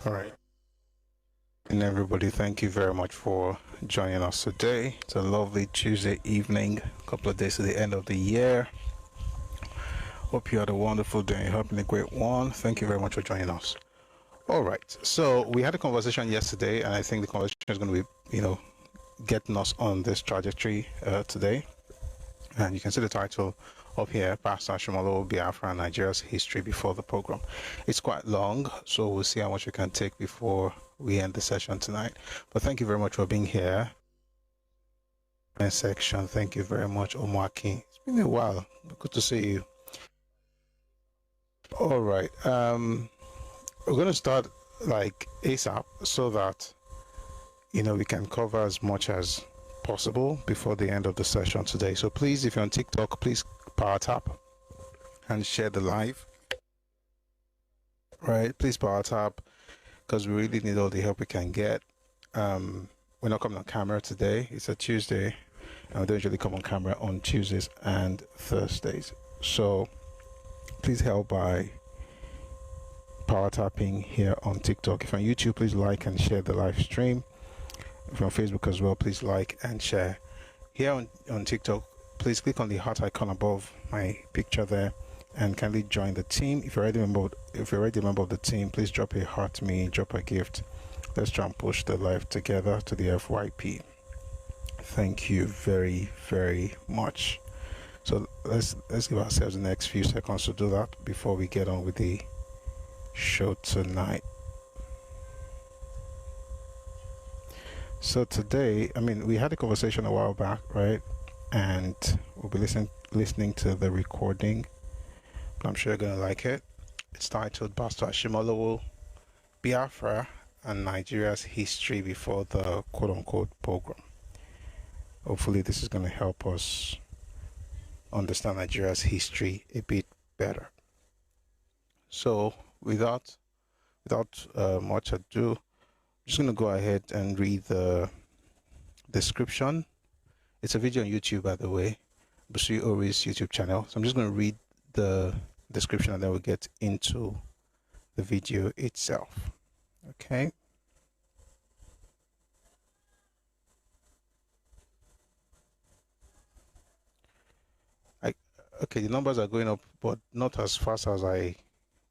All right. And everybody, thank you very much for joining us today. It's a lovely Tuesday evening, a couple of days to the end of the year. Hope you had a wonderful day, having a great one. Thank you very much for joining us. All right. So we had a conversation yesterday, and I think the conversation is going to be, getting us on this trajectory today. And you can see the title up here, Pastor Ashimolowo, Biafra and Nigeria's History Before the Pogrom. It's quite long, so we'll see how much we can take before we end the session tonight. But thank you very much for being here. Section, thank you very much, Omwaki. It's been a while. Good to see you. All right. We're going to start like ASAP so that we can cover as much as possible before the end of the session today. So please, if you're on TikTok, please power tap and share the live. Right, please power tap because we really need all the help we can get. We're not coming on camera today. It's a Tuesday, and we don't usually come on camera on Tuesdays and Thursdays. So please help by power tapping here on TikTok. If you're on YouTube, please like and share the live stream. If you're on Facebook as well, please like and share. Here on TikTok, please click on the heart icon above my picture there and kindly join the team. If you're already a member of the team, please drop a heart to me, drop a gift. Let's try and push the live together to the FYP. Thank you very, very much. So let's give ourselves the next few seconds to do that before we get on with the show tonight. So today, we had a conversation a while back, right? And we'll be listening to the recording. I'm sure you're going to like it. It's titled Pastor Ashimolowo, Biafra and Nigeria's History Before the quote-unquote Pogrom. Hopefully this is going to help us understand Nigeria's history a bit better. So without much ado, I'm just going to go ahead and read the description. It's a video on YouTube, by the way, Busui Ori's YouTube channel. So I'm just going to read the description and then we'll get into the video itself. Okay. Okay, the numbers are going up, but not as fast as I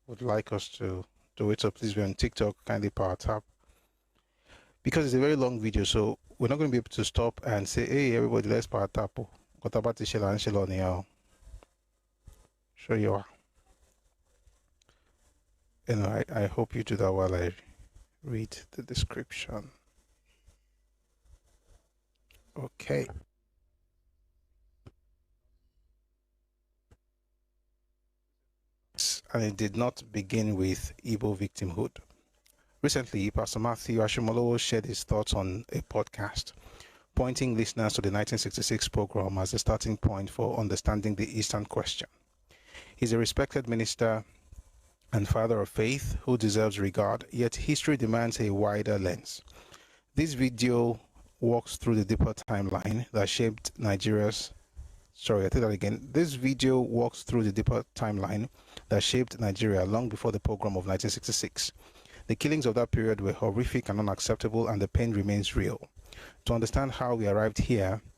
would like us to do it. So please be on TikTok, kindly power tap. Because it's a very long video, so we're not going to be able to stop and say, hey, everybody, let's power tap. What about the shell and shell on here? Sure you are. I hope you do that while I read the description. Okay. And it did not begin with Igbo victimhood. Recently, Pastor Matthew Ashimolowo shared his thoughts on a podcast, pointing listeners to the 1966 pogrom as a starting point for understanding the Eastern question. He's a respected minister and father of faith who deserves regard, yet history demands a wider lens. This video walks through the deeper timeline that shaped Nigeria's This video walks through the deeper timeline that shaped Nigeria long before the pogrom of 1966. The killings of that period were horrific and unacceptable, and the pain remains real. To understand how we arrived there,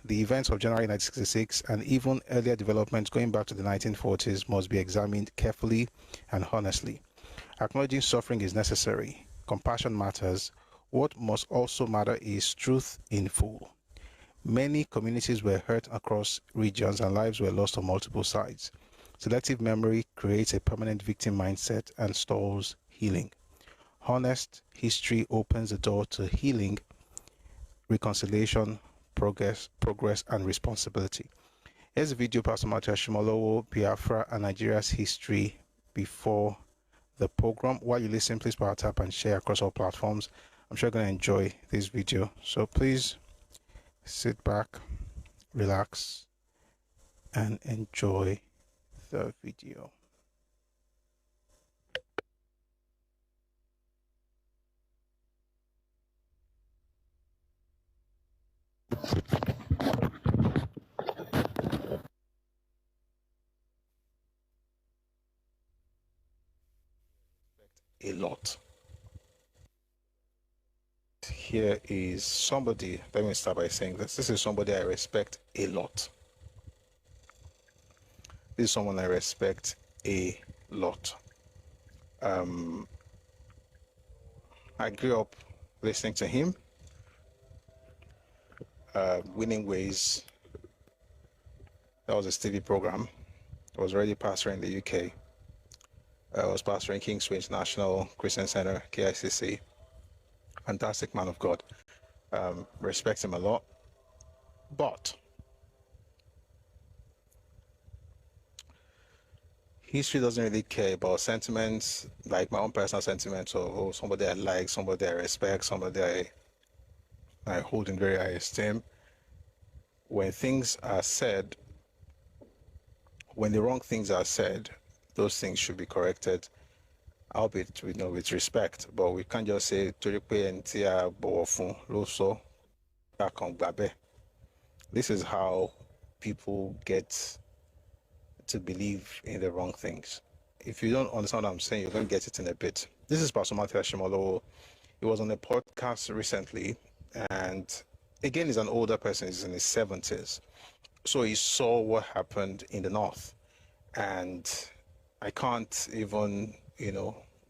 the events of January 1966 and even earlier developments going back to the 1940s must be examined carefully and honestly. Acknowledging suffering is necessary. Compassion matters. What must also matter is truth in full. Many communities were hurt across regions and lives were lost on multiple sides. Selective memory creates a permanent victim mindset and stalls healing. Honest history opens the door to healing, reconciliation, progress, and responsibility. Here's a video, Pastor Matthew Ashimolowo, Biafra and Nigeria's History Before the Pogrom. While you listen, please power tap and share across all platforms. I'm sure you're going to enjoy this video. So please sit back, relax, and enjoy the video. a lot. Here is somebody, let me start by saying this. This is somebody I respect a lot. This is someone I respect a lot. I grew up listening to him. Winning Ways, that was a TV program. I was already pastoring in the UK. I was pastoring Kingsway International Christian Center, KICC. Fantastic man of God. Respect him a lot. But history doesn't really care about sentiments, like my own personal sentiments of somebody I like, somebody I respect, somebody I hold in very high esteem. When things are said, when the wrong things are said, those things should be corrected, albeit with respect. But we can't just say this is how people get to believe in the wrong things. If you don't understand what I'm saying, you're going to get it in a bit. This is Pastor Ashimolowo. He was on a podcast recently, and again, he's an older person. He's in his 70s. So he saw what happened in the North. And I can't even,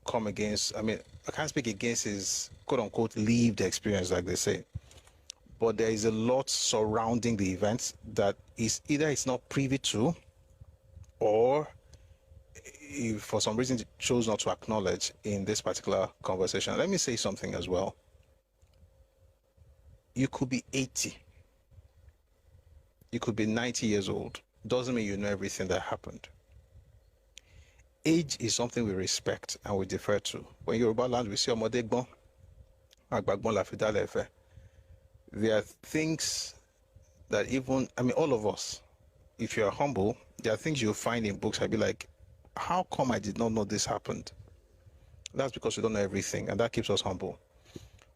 come against, I can't speak against his quote-unquote lived experience, like they say. But there is a lot surrounding the events that is either it's not privy to, or if for some reason it chose not to acknowledge in this particular conversation. Let me say something as well. You could be 80. You could be 90 years old. Doesn't mean you know everything that happened. Age is something we respect and we defer to. When you're about land, we say Omodegbon, Agbagbon la Fidalefe. There are things that even, all of us, if you're humble, there are things you'll find in books. I'd be like, how come I did not know this happened? That's because we don't know everything, and that keeps us humble.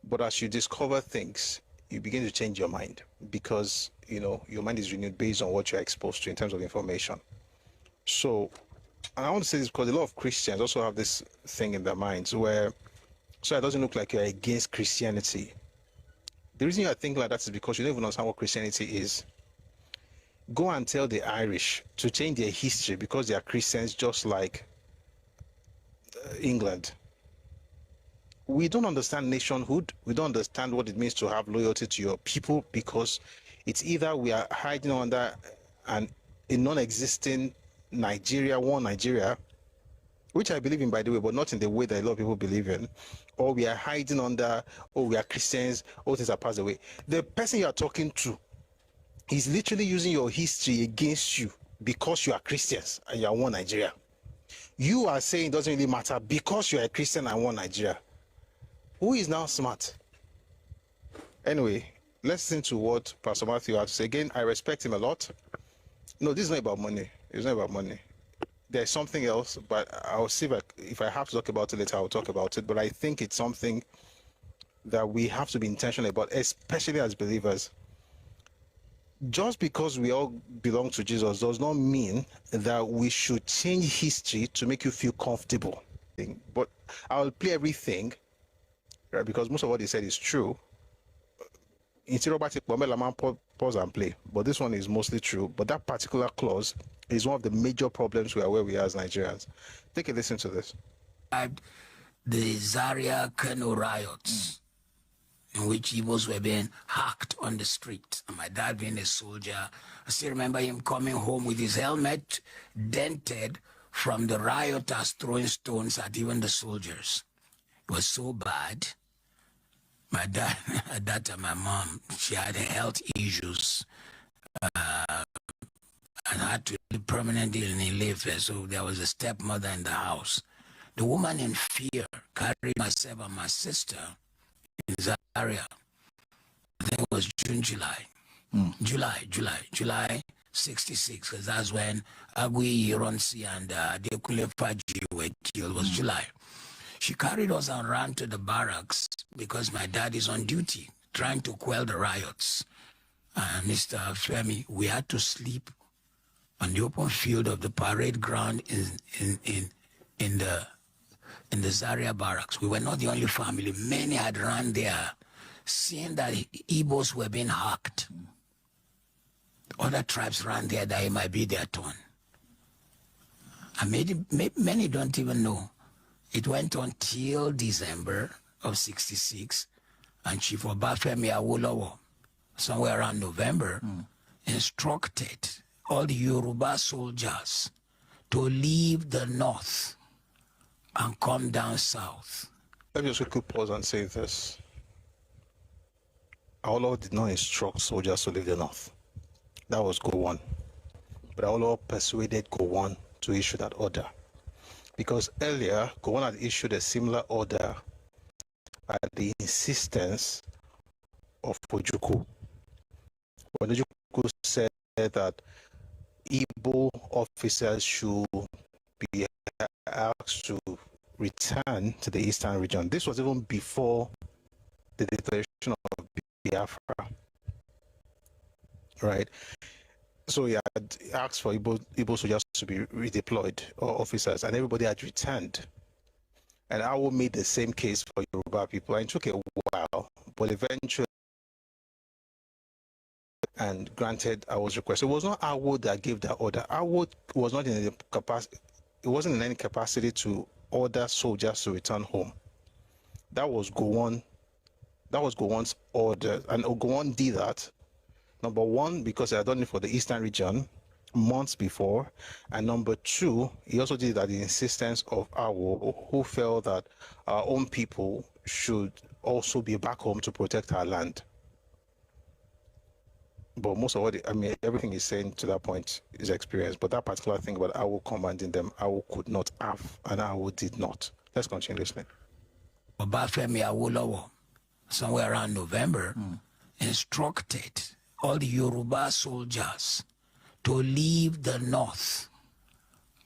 But as you discover things, you begin to change your mind, because your mind is renewed based on what you're exposed to in terms of information. So, and I want to say this because a lot of Christians also have this thing in their minds where, so it doesn't look like you're against Christianity. The reason you're thinking like that is because you don't even understand what Christianity is. Go and tell the Irish to change their history because they are Christians, just like England. We don't understand nationhood. We don't understand what it means to have loyalty to your people, because it's either we are hiding under a non-existing Nigeria, one Nigeria, which I believe in, by the way, but not in the way that a lot of people believe in, or we are hiding under, we are Christians, all things are passed away. The person you are talking to is literally using your history against you because you are Christians and you are one Nigeria. You are saying it doesn't really matter because you are a Christian and one Nigeria. Who is now smart? Anyway, let's listen to what Pastor Matthew had to say. Again, I respect him a lot. No, this is not about money. It's not about money. There's something else, but I'll see if I have to talk about it later, I'll talk about it. But I think it's something that we have to be intentional about, especially as believers. Just because we all belong to Jesus does not mean that we should change history to make you feel comfortable. But I'll play everything, right, because most of what he said is true. Pause and play, but this one is mostly true. But that particular clause is one of the major problems where we are as Nigerians. Take a listen to this. The Zaria Kano riots, in which Igbos were being hacked on the street. And my dad being a soldier, I still remember him coming home with his helmet dented from the rioters throwing stones at even the soldiers. It was so bad. My dad, at that time, my mom, she had health issues and had to live permanently in Ilefe, so there was a stepmother in the house. The woman, in fear, carried myself and my sister in Zaria. I think it was July 66, because that's when Agui Ironsi and Adekunle Faji were killed. It was July. She carried us around to the barracks because my dad is on duty, trying to quell the riots. Mr. Femi, we had to sleep on the open field of the parade ground in in the Zaria barracks. We were not the only family. Many had run there, seeing that Igbos were being hacked. Other tribes ran there that it might be their turn. And many don't even know. It went on till December of 66, and Chief Obafemi Awolowo, somewhere around November, instructed all the Yoruba soldiers to leave the north and come down south. Let me just quickly pause and say this. Awolowo did not instruct soldiers to leave the north. That was Gowon. But Awolowo persuaded Gowon to issue that order. Because earlier, Gowon had issued a similar order at the insistence of Ojukwu. When Ojukwu said that Igbo officers should be asked to return to the eastern region. This was even before the declaration of Biafra, right? So he had asked for Igbo soldiers to be redeployed, or officers, and everybody had returned. And Awo made the same case for Yoruba people, and it took a while, but eventually, and granted Awo's request. It was not Awo that gave that order. Awo was not in the capacity. It wasn't in any capacity to order soldiers to return home. That was Gowon. That was Gowon's order, and Gowon did that. Number one, because he had done it for the eastern region months before, and number two, he also did it at the insistence of Awo, who felt that our own people should also be back home to protect our land. But most of everything he's saying to that point is experience. But that particular thing about Awo commanding them, Awo could not have, and Awo did not. Let's continue listening. Obafemi Awolowo, somewhere around November, instructed all the Yoruba soldiers to leave the north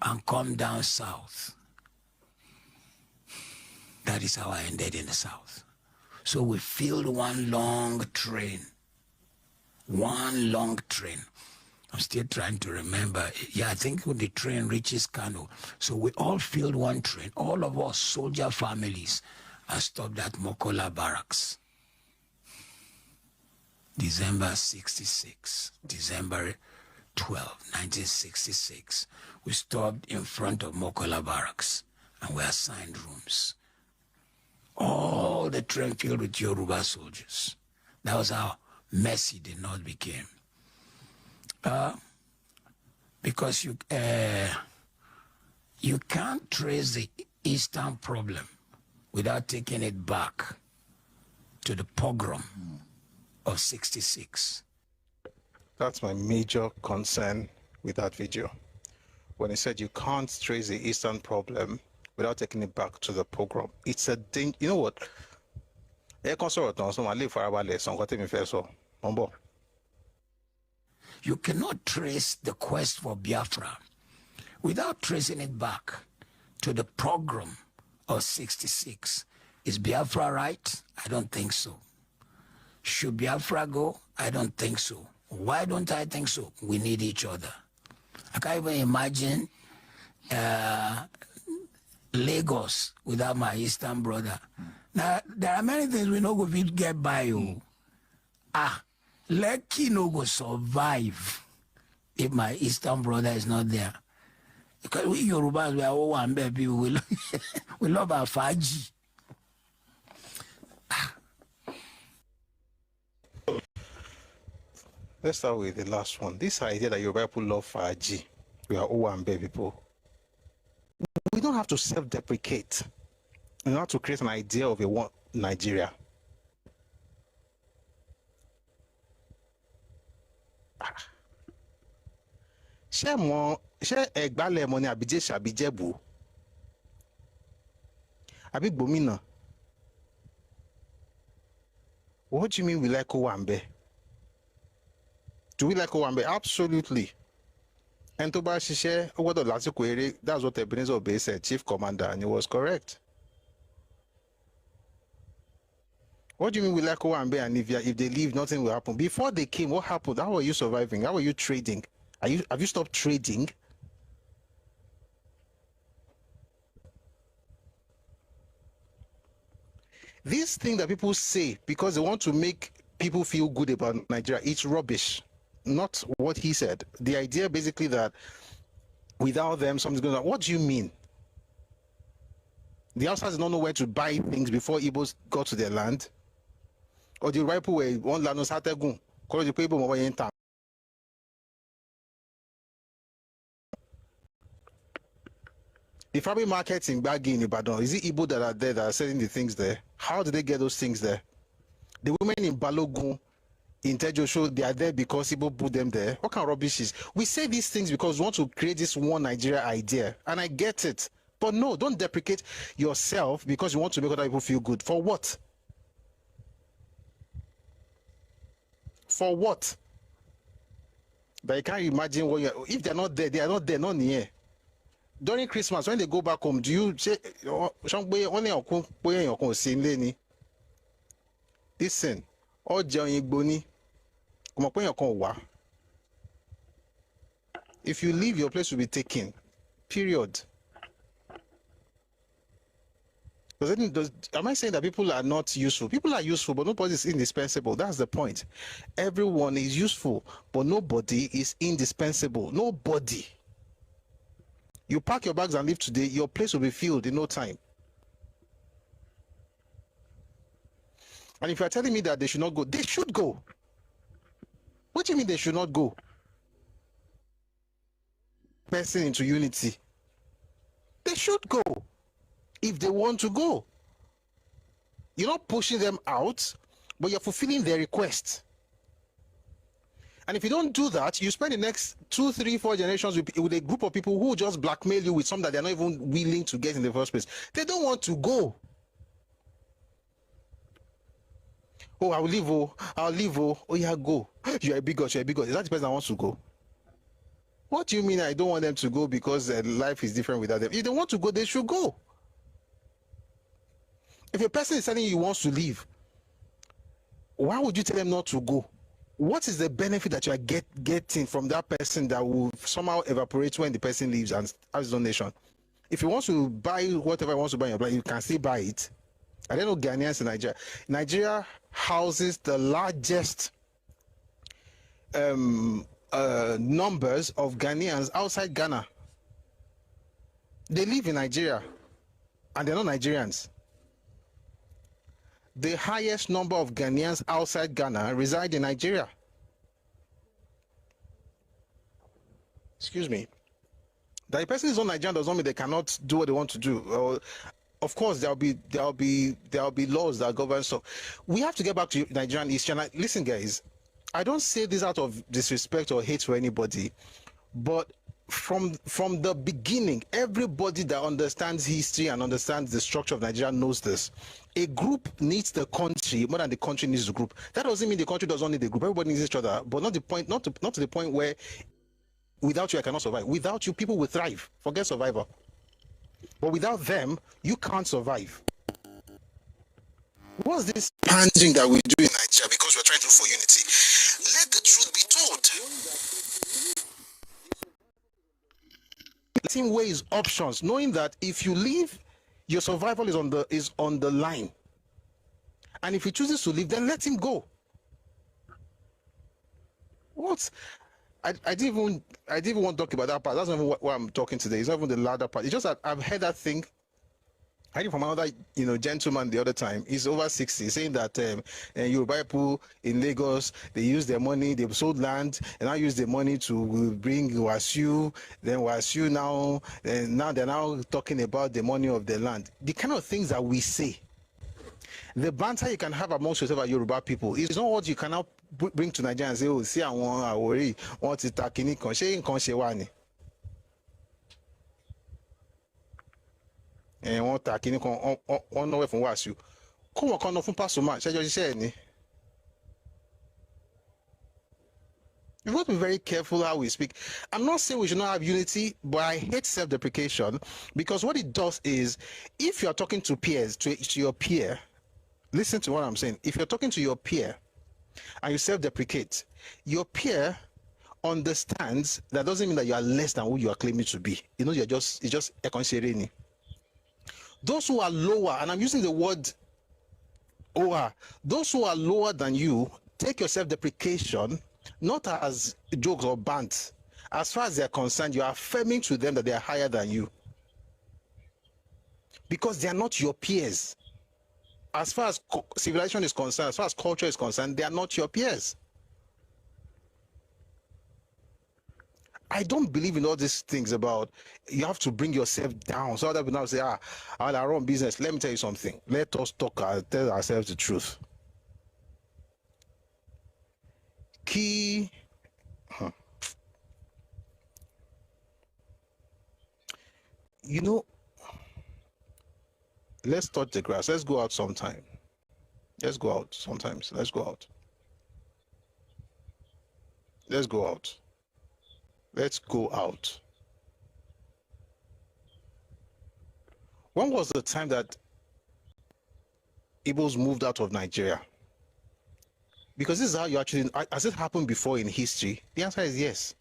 and come down south. That is how I ended in the south. So we filled one long train. One long train. I'm still trying to remember. Yeah, I think when the train reaches Kano. So we all filled one train. All of us soldier families are stopped at Mokola Barracks. December 66, December 12, 1966. We stopped in front of Mokola Barracks and we assigned rooms. All the train filled with Yoruba soldiers. That was how messy the North became. Because you can't trace the Eastern problem without taking it back to the pogrom of 66. That's my major concern with that video. When he said you can't trace the Eastern problem without taking it back to the pogrom. It's a thing, you know what? You cannot trace the quest for Biafra without tracing it back to the pogrom of 66. Is Biafra right? I don't think so. Should Biafra go? I don't think so. Why don't I think so? We need each other. I can't even imagine Lagos without my Eastern brother. Now, there are many things we know go fit get by you. Lekki no go survive if my Eastern brother is not there. Because we Yorubas, we are all one baby. We love our Faji. Let's start with the last one. This idea that Yoruba people love Faji, we are all one baby people. We don't have to self-deprecate in order to create an idea of a one Nigeria. Ṣé ẹ̀gbálẹ̀ mọ ni àbíjẹ́ ṣàbíjẹ́bù àbí gbòmìnà? What do you mean we like Owambe? Do we like Owambe? Absolutely. And tó bá ṣiṣẹ́ ó gbọ́dọ̀ lásìkò eré. That's what Ebenezer Obey said, Chief Commander, and he was correct. What do you mean we like Owambe, and if they leave, nothing will happen? Before they came, what happened? How were you surviving? How were you trading? Have you stopped trading? This thing that people say because they want to make people feel good about Nigeria, it's rubbish. Not what he said. The idea basically that without them, something's going on. What do you mean? The outsiders don't know where to buy things before Igbos got to their land? Or the right way, one land knows how to go. Call the people more in town. The farming markets in Gbagi in Ibadan, is it Igbo that are there that are selling the things there? How do they get those things there? The women in Balogun, in Tejo show, they are there because Igbo put them there. What kind of rubbish is? We say these things because we want to create this one Nigeria idea, and I get it. But no, don't deprecate yourself because you want to make other people feel good. For what? For what? But you can't imagine what you're, if they're not there, they are not there, not near. During Christmas, when they go back home, do you say, listen, if you leave, your place will be taken. Period. Am I saying that people are not useful? People are useful, but nobody is indispensable. That's the point. Everyone is useful, but nobody is indispensable. Nobody. You pack your bags and leave today, your place will be filled in no time. And if you're telling me that they should not go, they should go. What do you mean they should not go? Person into unity. They should go if they want to go. You're not pushing them out, but you're fulfilling their request. And if you don't do that, you spend the next 2, 3, 4 generations with a group of people who just blackmail you with something that they're not even willing to get in the first place. They don't want to go. Oh, I'll leave. I'll leave. Oh, yeah, go. You're a bigot. You're a bigot. Is that the person that wants to go? What do you mean I don't want them to go because life is different without them? If they want to go, they should go. If a person is telling you he wants to leave, why would you tell them not to go? What is the benefit that you are getting from that person that will somehow evaporate when the person leaves and has his own nation? If he wants to buy whatever he wants to buy in your blood, you can still buy it. I don't know Ghanaians in Nigeria. Nigeria houses the largest numbers of Ghanaians outside Ghana. They live in Nigeria and they're not Nigerians. The highest number of Ghanaians outside Ghana reside in Nigeria. Excuse me. That a person is not Nigerian does not mean they cannot do what they want to do. Of course, there'll be laws that govern. So we have to get back to Nigerian history. And listen, guys, I don't say this out of disrespect or hate for anybody, but from the beginning, everybody that understands history and understands the structure of Nigeria knows this. A group needs the country more than the country needs the group. That doesn't mean the country does not need the group. Everybody needs each other, but not to the point where without you I cannot survive. Without you, people will thrive. Forget survivor. But without them, you can't survive. What's this pandering that we do in Nigeria because we're trying to look for unity? Let the truth be told. Letting weigh his options, knowing that if you leave, your survival is on the line. And if he chooses to leave, then let him go. What? I didn't even want to talk about that part. That's not even what I'm talking today. It's not even the latter part. It's just that I've heard that thing. I heard it from another, gentleman the other time. He's over 60, saying that Yoruba people in Lagos, they use their money, they sold land, and now use the money to bring Wasiu. Then Wasiu now they're now talking about the money of the land. The kind of things that we say. The banter you can have amongst yourself as Yoruba people is not what you can now bring to Nigeria and say, oh, see, I want to talk in it. And wọ́n ta kíní kan wọ́n náwó fún Wàsíù kó wọn kan ná fún Pasuma ṣẹjọ ṣiṣẹ́ ẹ̀ ni. We've got to be very careful how we speak. I'm not saying we should not have unity, but I hate self-deprecation because what it does is, if you're talking to peers, to your peer, listen to what I'm saying. If you're talking to your peer and you self-deprecate, your peer understands that doesn't mean that you are less than who you are claiming to be. It's just Ekonsereni. Those who are lower, and I'm using the word those who are lower than you, take your self-deprecation not as jokes or bant. As far as they are concerned, you are affirming to them that they are higher than you, because they are not your peers. As far as civilization is concerned, as far as culture is concerned, they are not your peers. I don't believe in all these things about you have to bring yourself down. So other people now say, I run business. Let me tell you something. Let us talk, tell ourselves the truth. Key. You know, let's touch the grass. Let's go out sometime. Let's go out sometimes. Let's go out. Let's go out. Let's go out. When was the time that Igbos moved out of Nigeria? Because this is how you actually, has it happened before in history? The answer is yes.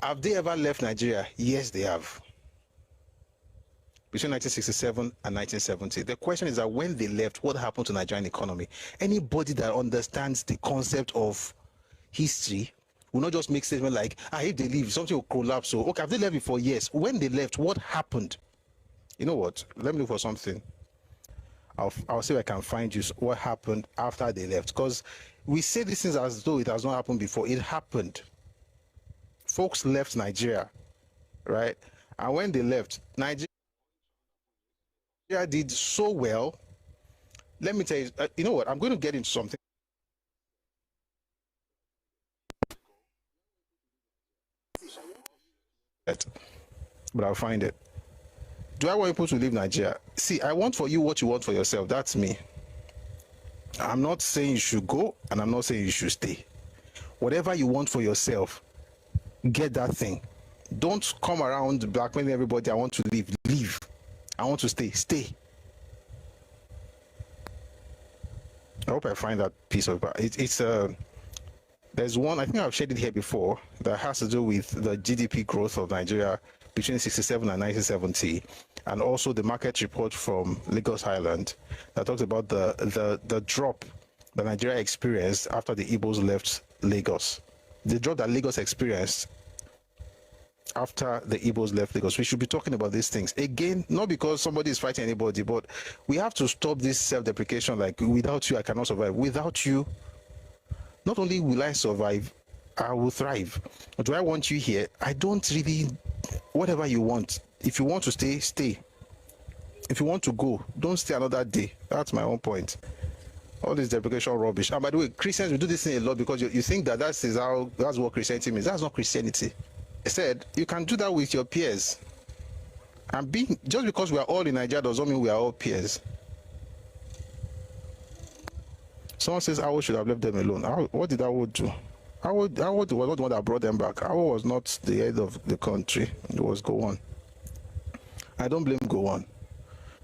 Have they ever left Nigeria? Yes, they have. Between 1967 and 1970. The question is that when they left, what happened to the Nigerian economy? Anybody that understands the concept of history will not just make statements like, if they leave, something will collapse. So, okay, have they left before? Yes. When they left, what happened? You know what? Let me look for something. I'll see if I can find you what happened after they left. Because we say these things as though it has not happened before. It happened. Folks left Nigeria, right? And when they left, Nigeria did so well. Let me tell you, you know what? I'm going to get into something. But I'll find it. Do I want people to leave Nigeria? See, I want for you what you want for yourself. That's me. I'm not saying you should go, and I'm not saying you should stay. Whatever you want for yourself, get that thing. Don't come around blackmailing everybody. I want to leave. Leave. I want to stay. Stay. I hope I find that piece of it's there's one, I think I've shared it here before, that has to do with the GDP growth of Nigeria between 67 and 1970, and also the market report from Lagos Island that talks about the drop that Nigeria experienced after the Igbos left Lagos. The drop that Lagos experienced after the Igbos left Lagos. We should be talking about these things. Again, not because somebody is fighting anybody, but we have to stop this self-deprecation like, without you, I cannot survive. Without you, not only will I survive, I will thrive. Do I want you here? I don't really. Whatever you want. If you want to stay, stay. If you want to go, don't stay another day. That's my own point. All this deprecation rubbish. And by the way, Christians, we do this thing a lot because you think that that's what Christianity means. That's not Christianity. I said you can do that with your peers. And just because we are all in Nigeria doesn't mean we are all peers. Someone says Awo should have left them alone. What did Awo do? Awo was not the one that brought them back. Awo was not the head of the country. It was Gowon. I don't blame Gowon,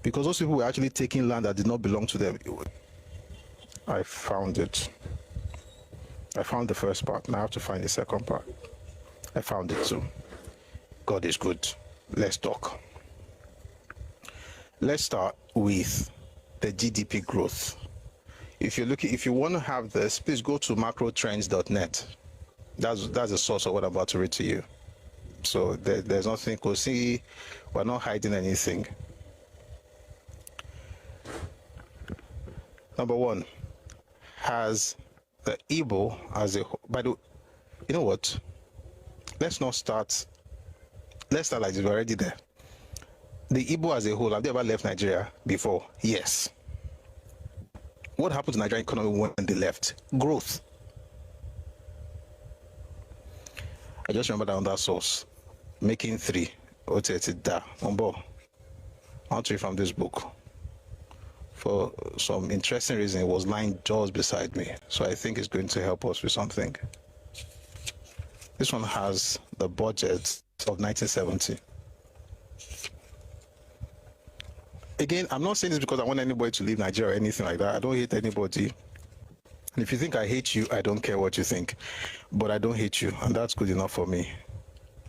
because those people were actually taking land that did not belong to them. I found it. I found the first part. Now I have to find the second part. I found it too. God is good. Let's talk. Let's start with the GDP growth. If you want to have this, please go to macrotrends.net. That's the source of what I'm about to read to you. So there's nothing. Because see, we're not hiding anything. Number one, has the Igbo as a whole. By the way, you know what? Let's start like this. We're already there. The Igbo as a whole, have they ever left Nigeria before? Yes. What happened to the Nigerian economy when they left? Growth. I just remember that on that source. Making 3. Da. Umbo. I want to read from this book. For some interesting reason, it was lying just beside me. So I think it's going to help us with something. This one has the budget of 1970. Again, I'm not saying this because I want anybody to leave Nigeria or anything like that. I don't hate anybody. And if you think I hate you, I don't care what you think. But I don't hate you, and that's good enough for me.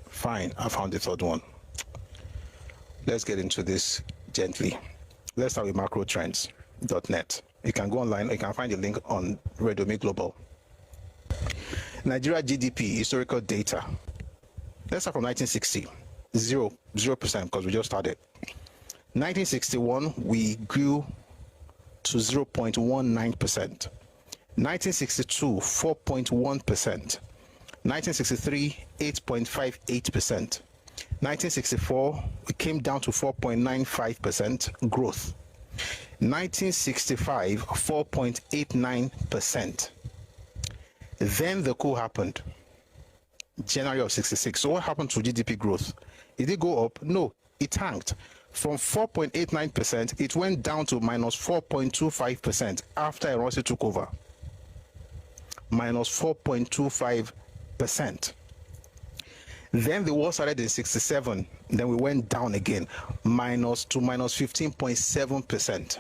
Fine, I found the third one. Let's get into this gently. Let's start with macrotrends.net. You can go online, you can find the link on Redomi Global. Nigeria GDP historical data. Let's start from 1960. 0% because we just started. 1961, we grew to 0.19%. 1962, 4.1%. 1963, 8.58%. 1964, we came down to 4.95% growth. 1965, 4.89%. Then the coup happened, January of 66. So what happened to GDP growth? Did it go up? No, it tanked. From 4.89%, it went down to minus 4.25% after Eronsi took over. Minus 4.25%. Then the war started in 67. Then we went down again, minus 15.7%.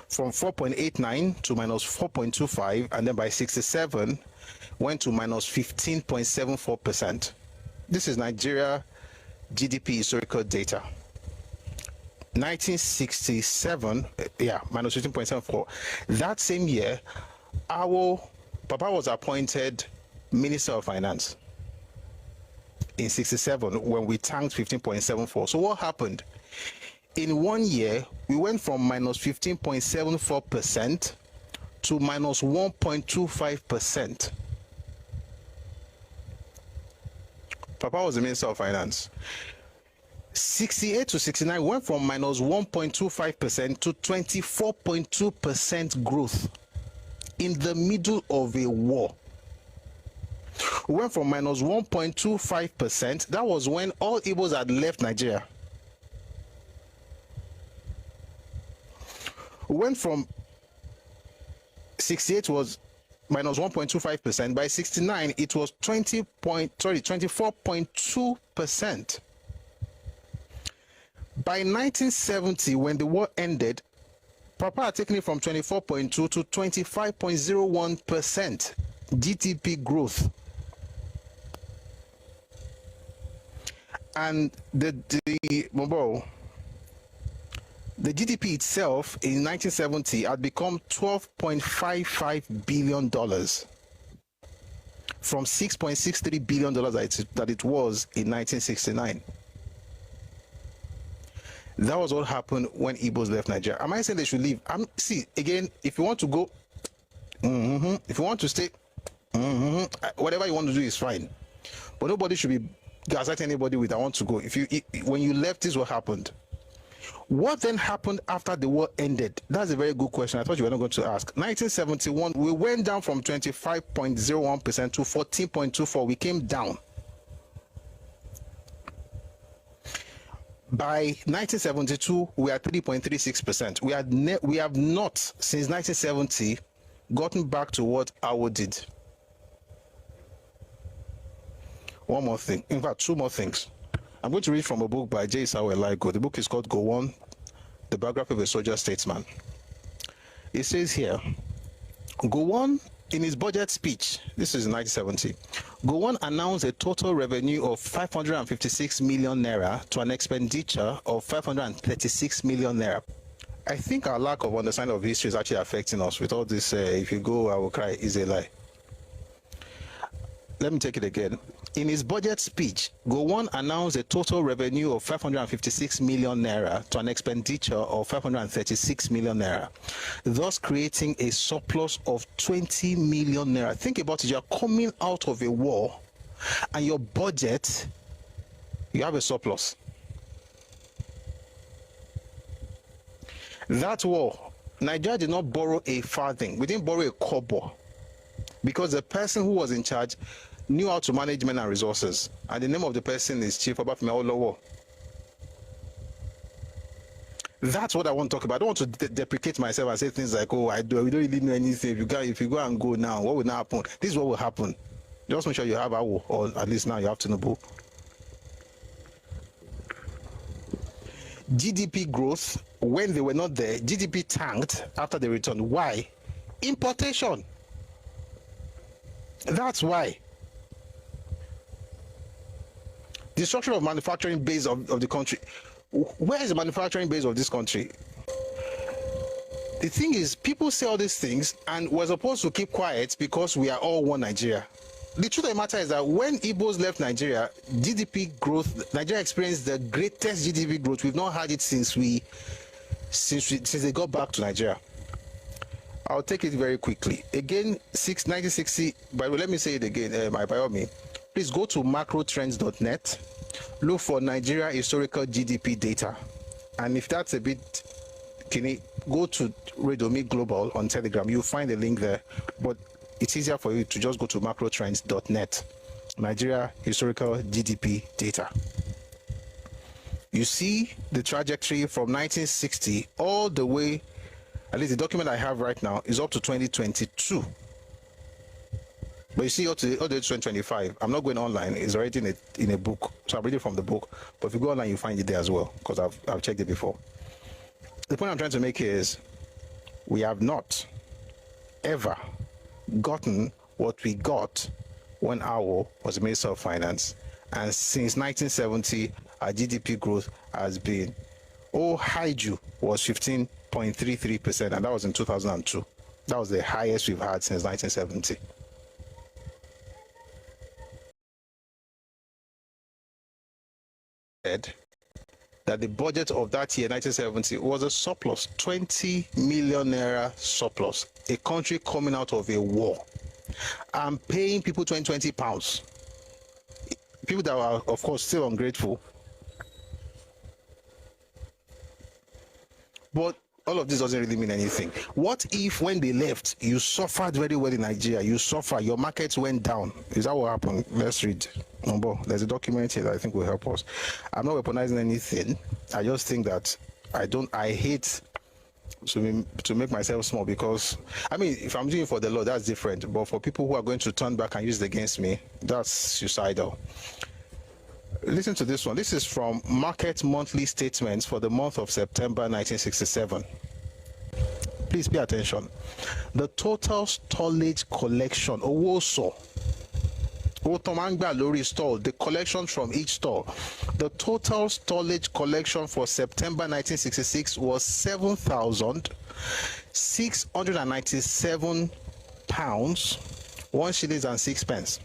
From 4.89 to minus 4.25, and then by 67 went to minus 15.74%. This is Nigeria GDP historical data. 1967, minus 15.74. That same year, our Papa was appointed Minister of Finance in 67 when we tanked 15.74. So what happened? In 1 year, we went from minus 15.74% to minus 1.25%. Papa was the Minister of Finance. 68 to 69 went from minus 1.25% to 24.2% growth in the middle of a war. We went from minus 1.25%. That was when all Igbos had left Nigeria. We went from 68 was minus 1.25%. By 69, it was 24.2%. By 1970, when the war ended, Papa had taken it from 24.2 to 25.01% GDP growth. And the GDP itself in 1970 had become $12.55 billion from $6.63 billion that it was in 1969. That was what happened when Igbos left Nigeria. Am I saying they should leave? See, again, if you want to go, if you want to stay, whatever you want to do is fine. But nobody should be gaslighting anybody with, I want to go. When you left, this is what happened. What then happened after the war ended? That's a very good question. I thought you were not going to ask. 1971, we went down from 25.01% to 14.24%. We came down. By 1972, we are 3.36%. We have not, since 1970, gotten back to what Awo did. One more thing. In fact, two more things. I'm going to read from a book by J. Samuel Ligo. The book is called Go On, The Biography of a Soldier Statesman. It says here, Gowon, in his budget speech, this is in 1970, Gowon announced a total revenue of 556 million naira to an expenditure of 536 million naira. I think our lack of understanding of history is actually affecting us with all this, if you go, I will cry, is a lie. Let me take it again. In his budget speech, Gowon announced a total revenue of 556 million naira to an expenditure of 536 million naira, thus creating a surplus of 20 million naira. Think about it. You are coming out of a war and your budget, you have a surplus. That war, Nigeria did not borrow a farthing. We didn't borrow a kobo because the person who was in charge knew how to manage men and resources, and the name of the person is Chief Obafemi Awolowo. That's what I want to talk about. I don't want to deprecate myself and say things like, oh, we don't really know anything. If you go and go now, what will now happen? This is what will happen. Just make sure you have Awo, or at least now you have Tinubu. GDP growth, when they were not there, GDP tanked after they returned. Why? Importation. That's why. Destruction of manufacturing base of the country. Where is the manufacturing base of this country? The thing is, people say all these things, and we're supposed to keep quiet because we are all one Nigeria. The truth of the matter is that when Igbos left Nigeria, GDP growth, Nigeria experienced the greatest GDP growth. We've not had it since they got back to Nigeria. I'll take it very quickly. Again, 1960, but let me say it again, by all means. Please go to macrotrends.net, look for Nigeria historical GDP data. And if that's a bit, go to Redomi Global on Telegram. You'll find a link there. But it's easier for you to just go to macrotrends.net, Nigeria historical GDP data. You see the trajectory from 1960 all the way, at least the document I have right now is up to 2022. But you see up to 2025. I'm not going online. It's already in a book. So I'm reading from the book. But if you go online, you find it there as well, because I've checked it before. The point I'm trying to make here is we have not ever gotten what we got when Awo was the Minister of Finance. And since 1970, our GDP growth has been, Haiju was 15.33%, and that was in 2002. That was the highest we've had since 1970. That the budget of that year, 1970, was a surplus, 20 million naira surplus. A country coming out of a war and paying people 20 pounds. People that are, of course, still ungrateful. But all of this doesn't really mean anything. What if when they left, you suffered very well in Nigeria? You suffered, your markets went down. Is that what happened? Let's read. There's a document here that I think will help us. I'm not weaponizing anything. I just think that I hate to make myself small, because, I mean, if I'm doing it for the Lord, that's different. But for people who are going to turn back and use it against me, that's suicidal. Listen to this one. This is from Market Monthly Statements for the month of September 1967. Please pay attention. The total storage collection, Owoso, the collection from each store. The total storage collection for September 1966 was 7,697 pounds, 1 shillings and 6 pence,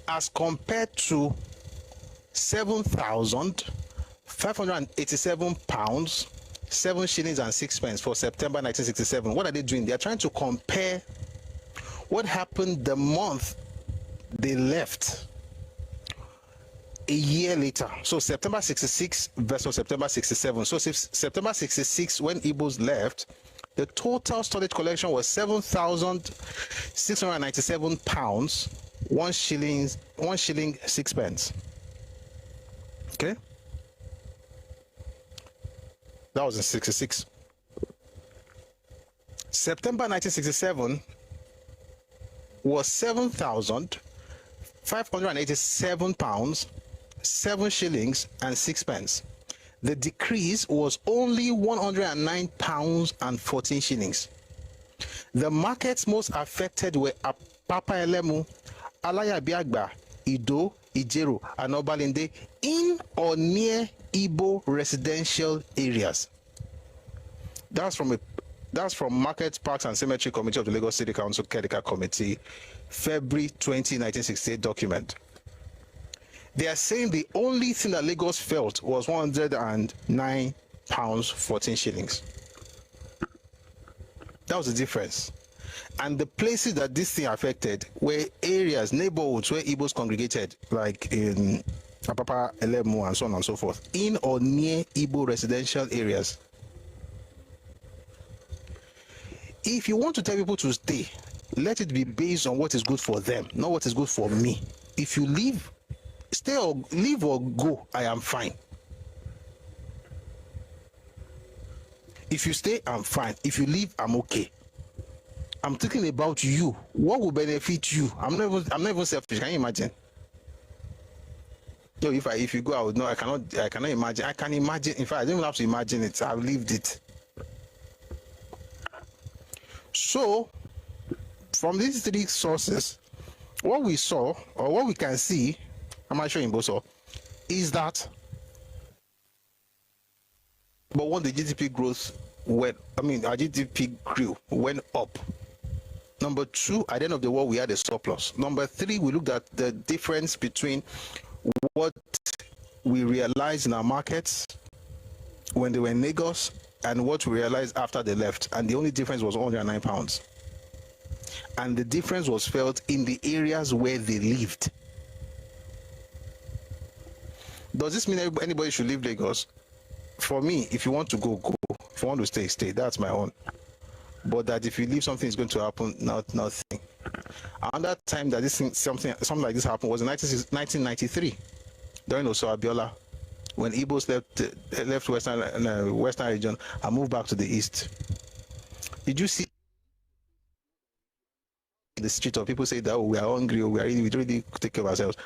as compared to 7,587 pounds, 7 shillings and 6 pence for September 1967. What are they doing? They are trying to compare what happened the month they left a year later. So September 66 versus September 67. So September 66, when Igbos left, the total storage collection was 7,697 pounds, 1 shilling 6 pence. Okay, that was in 66. September 1967 was 7,587 pounds, 7 shillings and 6 pence. The decrease was only 109 pounds and 14 shillings. The markets most affected were Apapa Elemu, Alayabiagba, Ido, Ijero, and Obalende, in or near Igbo residential areas. That's from Market, Parks and Cemetery Committee of the Lagos City Council Kedika Committee, February 20, 1968 document. They are saying the only thing that Lagos felt was 109 pounds 14 shillings. That was the difference. And the places that this thing affected were areas, neighborhoods where Igbos congregated, like in Apapa, Elemu, and so on and so forth, in or near Igbo residential areas. If you want to tell people to stay, let it be based on what is good for them, not what is good for me. If you leave, stay or leave or go, I am fine. If you stay, I'm fine. If you leave, I'm okay. I'm thinking about you. What will benefit you? I'm not even selfish. Can you imagine? No, if you go, I would know. I cannot imagine. I can imagine. In fact, I don't even have to imagine it. I've lived it. So, from these three sources, what we saw, or what we can see, I'm not sure in both, is that, but one, the GDP growth our GDP grew, went up. Number two, at the end of the war, we had a surplus. Number three, we looked at the difference between what we realized in our markets when they were in Lagos and what we realized after they left. And the only difference was £109. And the difference was felt in the areas where they lived. Does this mean anybody should leave Lagos? For me, if you want to go, go. If you want to stay, stay. That's my own. But that if you leave, something is going to happen, nothing. Another time that something like this happened was in 1993, during Oso Abiola, when Igbos left western region and moved back to the east. Did you see the street of people say that, oh, we are hungry, or we really take care of ourselves?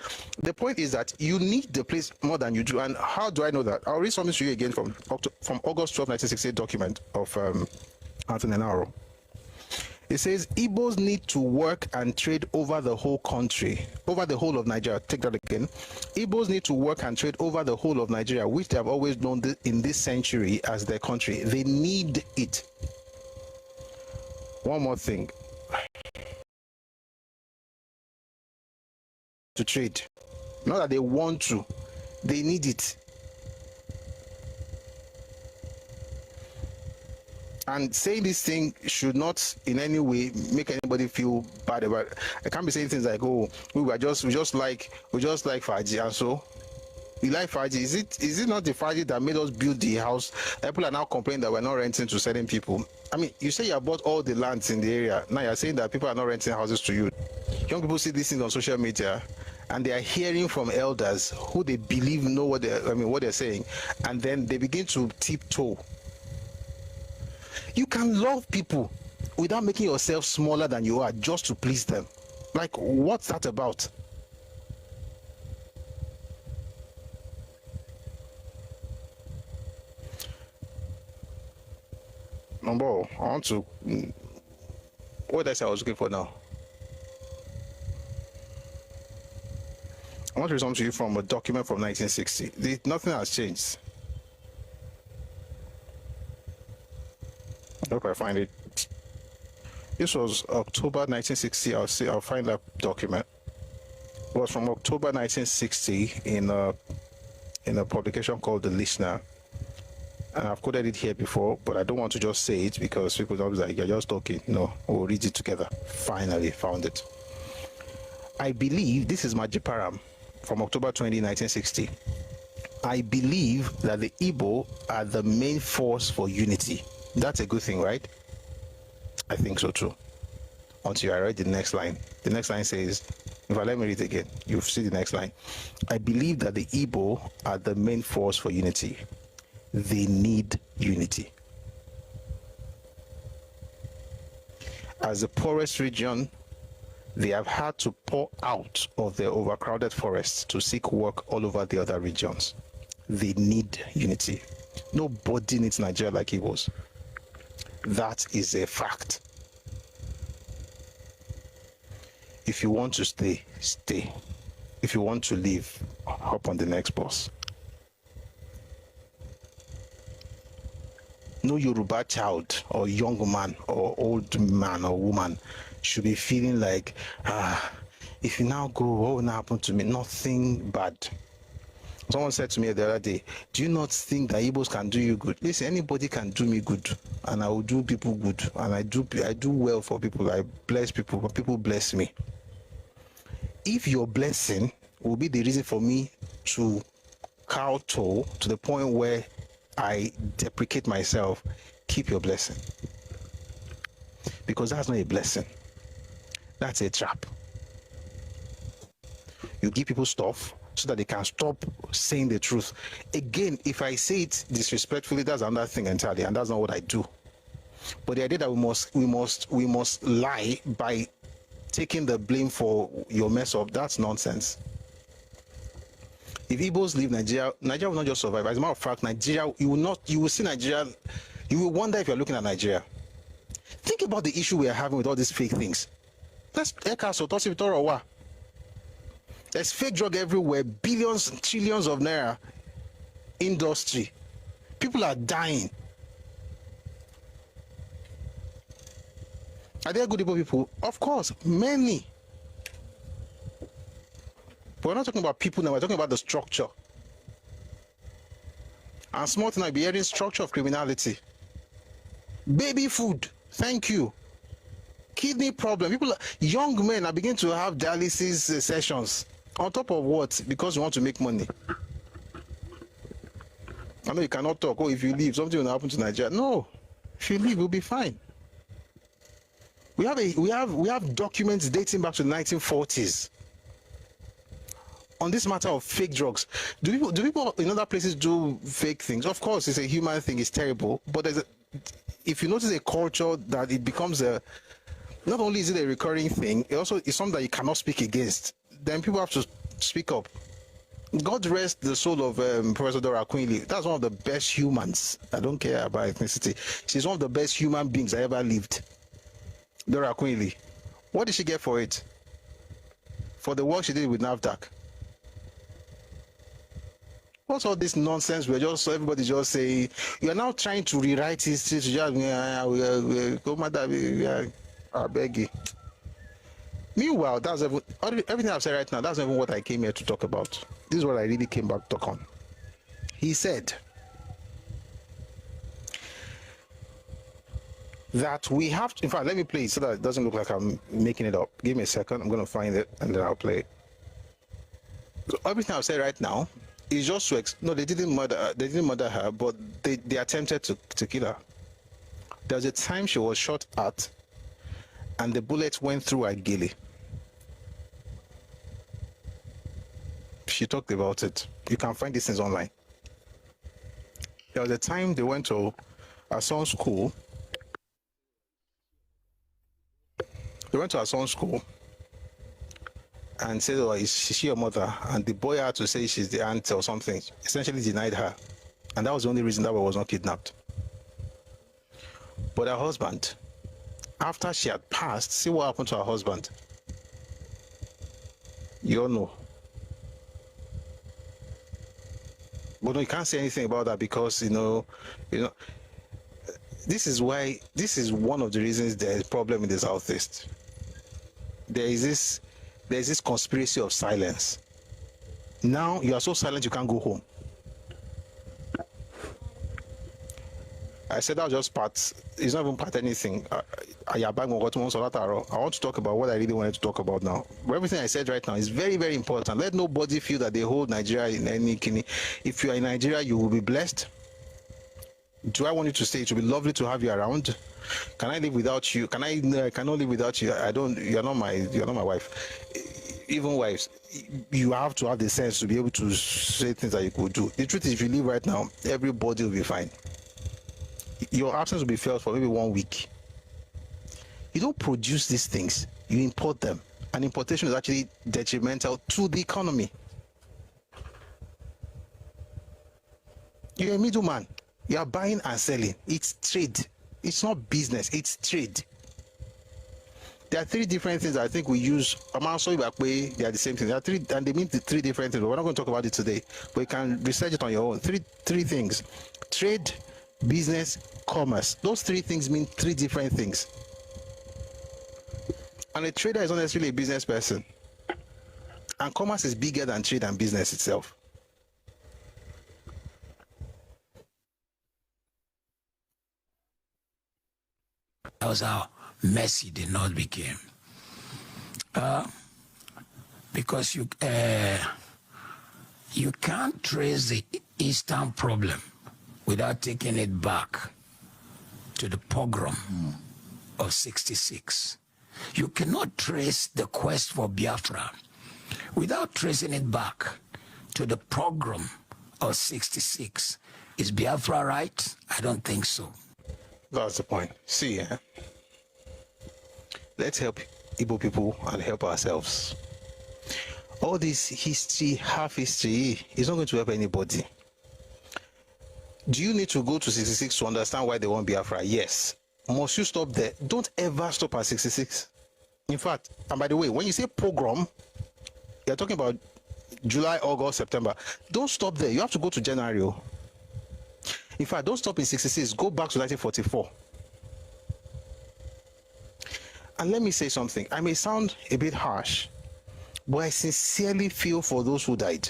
The point is that you need the place more than you do. And how do I know that? I'll read something to you again from August 12, 1968 document of Anthony Naro. It says Igbos need to work and trade over the whole country, over the whole of Nigeria. Take that again. Igbos need to work and trade over the whole of Nigeria, which they have always known in this century as their country. They need it. One more thing. To trade. Not that they want to, they need it. And saying this thing should not in any way make anybody feel bad about it. I can't be saying things like, oh, we just like Faji, and so we like Faji. Is it not the Faji that made us build the house? People are now complaining that we're not renting to certain people. I mean, you say you bought all the lands in the area. Now you're saying that people are not renting houses to you. Young people see these things on social media, and they are hearing from elders who they believe know what they're saying, and then they begin to tiptoe. You can love people without making yourself smaller than you are just to please them. Like, what's that about? Number, I want to. What did I say I was looking for now? I want to read something to you from a document from 1960. Nothing has changed. I hope I find it. This was October 1960. I'll find that document. It was from October 1960 in a publication called The Listener. And I've quoted it here before, but I don't want to just say it because people don't be like, you're just talking. No, we'll read it together. Finally found it. I believe, this is Majiparam from October 20, 1960. I believe that the Igbo are the main force for unity. That's a good thing, right? I think so too. Until I read the next line. The next line says, if I let me read it again, you'll see the next line. I believe that the Igbo are the main force for unity. They need unity. As the poorest region, they have had to pour out of their overcrowded forests to seek work all over the other regions. They need unity. Nobody needs Nigeria like Igbos. That is a fact. If you want to stay, stay. If you want to leave, hop on the next bus. No Yoruba child or young man or old man or woman should be feeling like, if you now go, what will happen to me? Nothing bad. Someone said to me the other day, do you not think that Igbos can do you good? Listen, anybody can do me good, and I will do people good, and I do well for people. I bless people, but people bless me. If your blessing will be the reason for me to kowtow to the point where I deprecate myself, keep your blessing. Because that's not a blessing. That's a trap. You give people stuff so that they can stop saying the truth. Again, if I say it disrespectfully, that's another thing entirely, and that's not what I do. But the idea that we must lie by taking the blame for your mess up, that's nonsense. If Igbos leave Nigeria, Nigeria will not just survive. As a matter of fact, Nigeria, you will see Nigeria, you will wonder if you're looking at Nigeria. Think about the issue we are having with all these fake things. That's Ẹkáàbọ. There's fake drug everywhere, billions, trillions of naira industry. People are dying. Are there good Igbo people? Of course, many. But we're not talking about people now, we're talking about the structure. And small thing, I'll be hearing structure of criminality. Baby food, thank you. Kidney problem. People, young men are beginning to have dialysis sessions. On top of what? Because you want to make money. I know you cannot talk. Oh, if you leave, something will happen to Nigeria. No, if you leave, you'll be fine. We have documents dating back to the 1940s on this matter of fake drugs. Do people in other places do fake things? Of course, it's a human thing. It's terrible. But if you notice a culture that it becomes not only is it a recurring thing, it also is something that you cannot speak against. Then people have to speak up. God rest the soul of Professor Dora Queenly. That's one of the best humans. I don't care about ethnicity. She's one of the best human beings I ever lived. Dora Queenly. What did she get for it? For the work she did with NAFDAC. What's all this nonsense? Everybody just saying, you're now trying to rewrite history to just, I beg you. Meanwhile, everything I've said right now, that's not even what I came here to talk about. This is what I really came back to talk on. He said that we have to, in fact, let me play it so that it doesn't look like I'm making it up. Give me a second. I'm going to find it and then I'll play it. So everything I've said right now is just to, no, they didn't murder her, but they attempted to kill her. There was a time she was shot at and the bullet went through her gilly. She talked about it. You can find these things online. There was a time they went to her son's school. They went to her son's school and said, oh, is she your mother? And the boy had to say she's the aunt or something. Essentially denied her. And that was the only reason that boy was not kidnapped. But her husband, after she had passed, see what happened to her husband. You all know. But no, you can't say anything about that because you know, this is one of the reasons there's a problem in the Southeast. There's this conspiracy of silence. Now you are so silent you can't go home. I said that was just part. It's not even part anything. I want to talk about what I really wanted to talk about now. But everything I said right now is very, very important. Let nobody feel that they hold Nigeria in any kidney. If you are in Nigeria, you will be blessed. Do I want you to stay? It will be lovely to have you around. Can I live without you? I cannot live without you. I don't. You're not my wife. Even wives, you have to have the sense to be able to say things that you could do. The truth is, if you live right now, everybody will be fine. Your absence will be felt for maybe 1 week. You don't produce these things, you import them. And importation is actually detrimental to the economy. You're a middleman. You are buying and selling. It's trade. It's not business, it's trade. There are three different things I think we use. They are the same thing. There are three, and they mean the three different things. But we're not going to talk about it today. But you can research it on your own. Three things: trade, business, commerce. Those three things mean three different things. And a trader is not necessarily a business person. And commerce is bigger than trade and business itself. That was how messy the North became. Because you can't trace the Eastern problem without taking it back to the pogrom of '66. You cannot trace the quest for Biafra without tracing it back to the pogrom of '66. Is Biafra right? I don't think so. That's the point. See, let's help Igbo people and help ourselves. All this history, half history, is not going to help anybody. Do you need to go to 66 to understand why they want Biafra? Yes. Must you stop there? Don't ever stop at 66. In fact, and by the way, when you say pogrom, you're talking about July, August, September. Don't stop there. You have to go to January. In fact, don't stop in 66. Go back to 1944. And let me say something. I may sound a bit harsh, but I sincerely feel for those who died.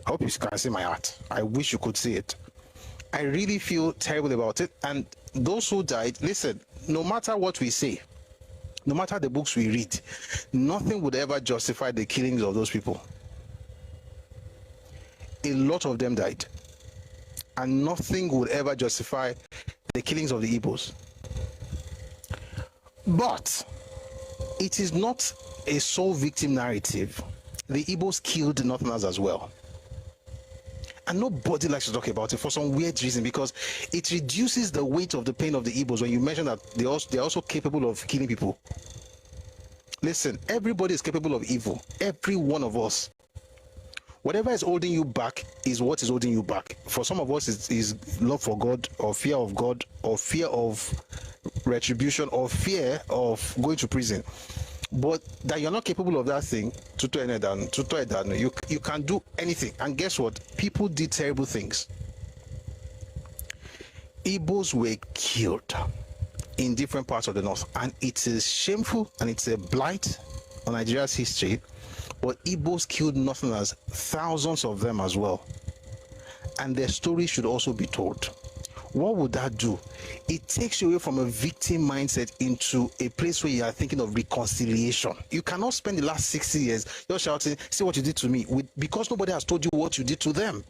I hope you can see my heart. I wish you could see it. I really feel terrible about it. And those who died, listen, no matter what we say, no matter the books we read, nothing would ever justify the killings of those people. A lot of them died. And nothing would ever justify the killings of the Igbos. But it is not a sole victim narrative. The Igbos killed Northerners as well. And nobody likes to talk about it for some weird reason, because it reduces the weight of the pain of the Igbos when you mention that they're also capable of killing people. Listen, everybody is capable of evil. Every one of us. Whatever is holding you back is what is holding you back. For some of us, it is love for God, or fear of God, or fear of retribution, or fear of going to prison. But that you're not capable of that thing, you can do anything. And guess what? People did terrible things. Igbos were killed in different parts of the north, and it is shameful and it's a blight on Nigeria's history. But Igbos killed Northerners, thousands of them as well, and their story should also be told. What would that do? It takes you away from a victim mindset into a place where you are thinking of reconciliation. You cannot spend the last 60 years just shouting, see what you did to me, because nobody has told you what you did to them.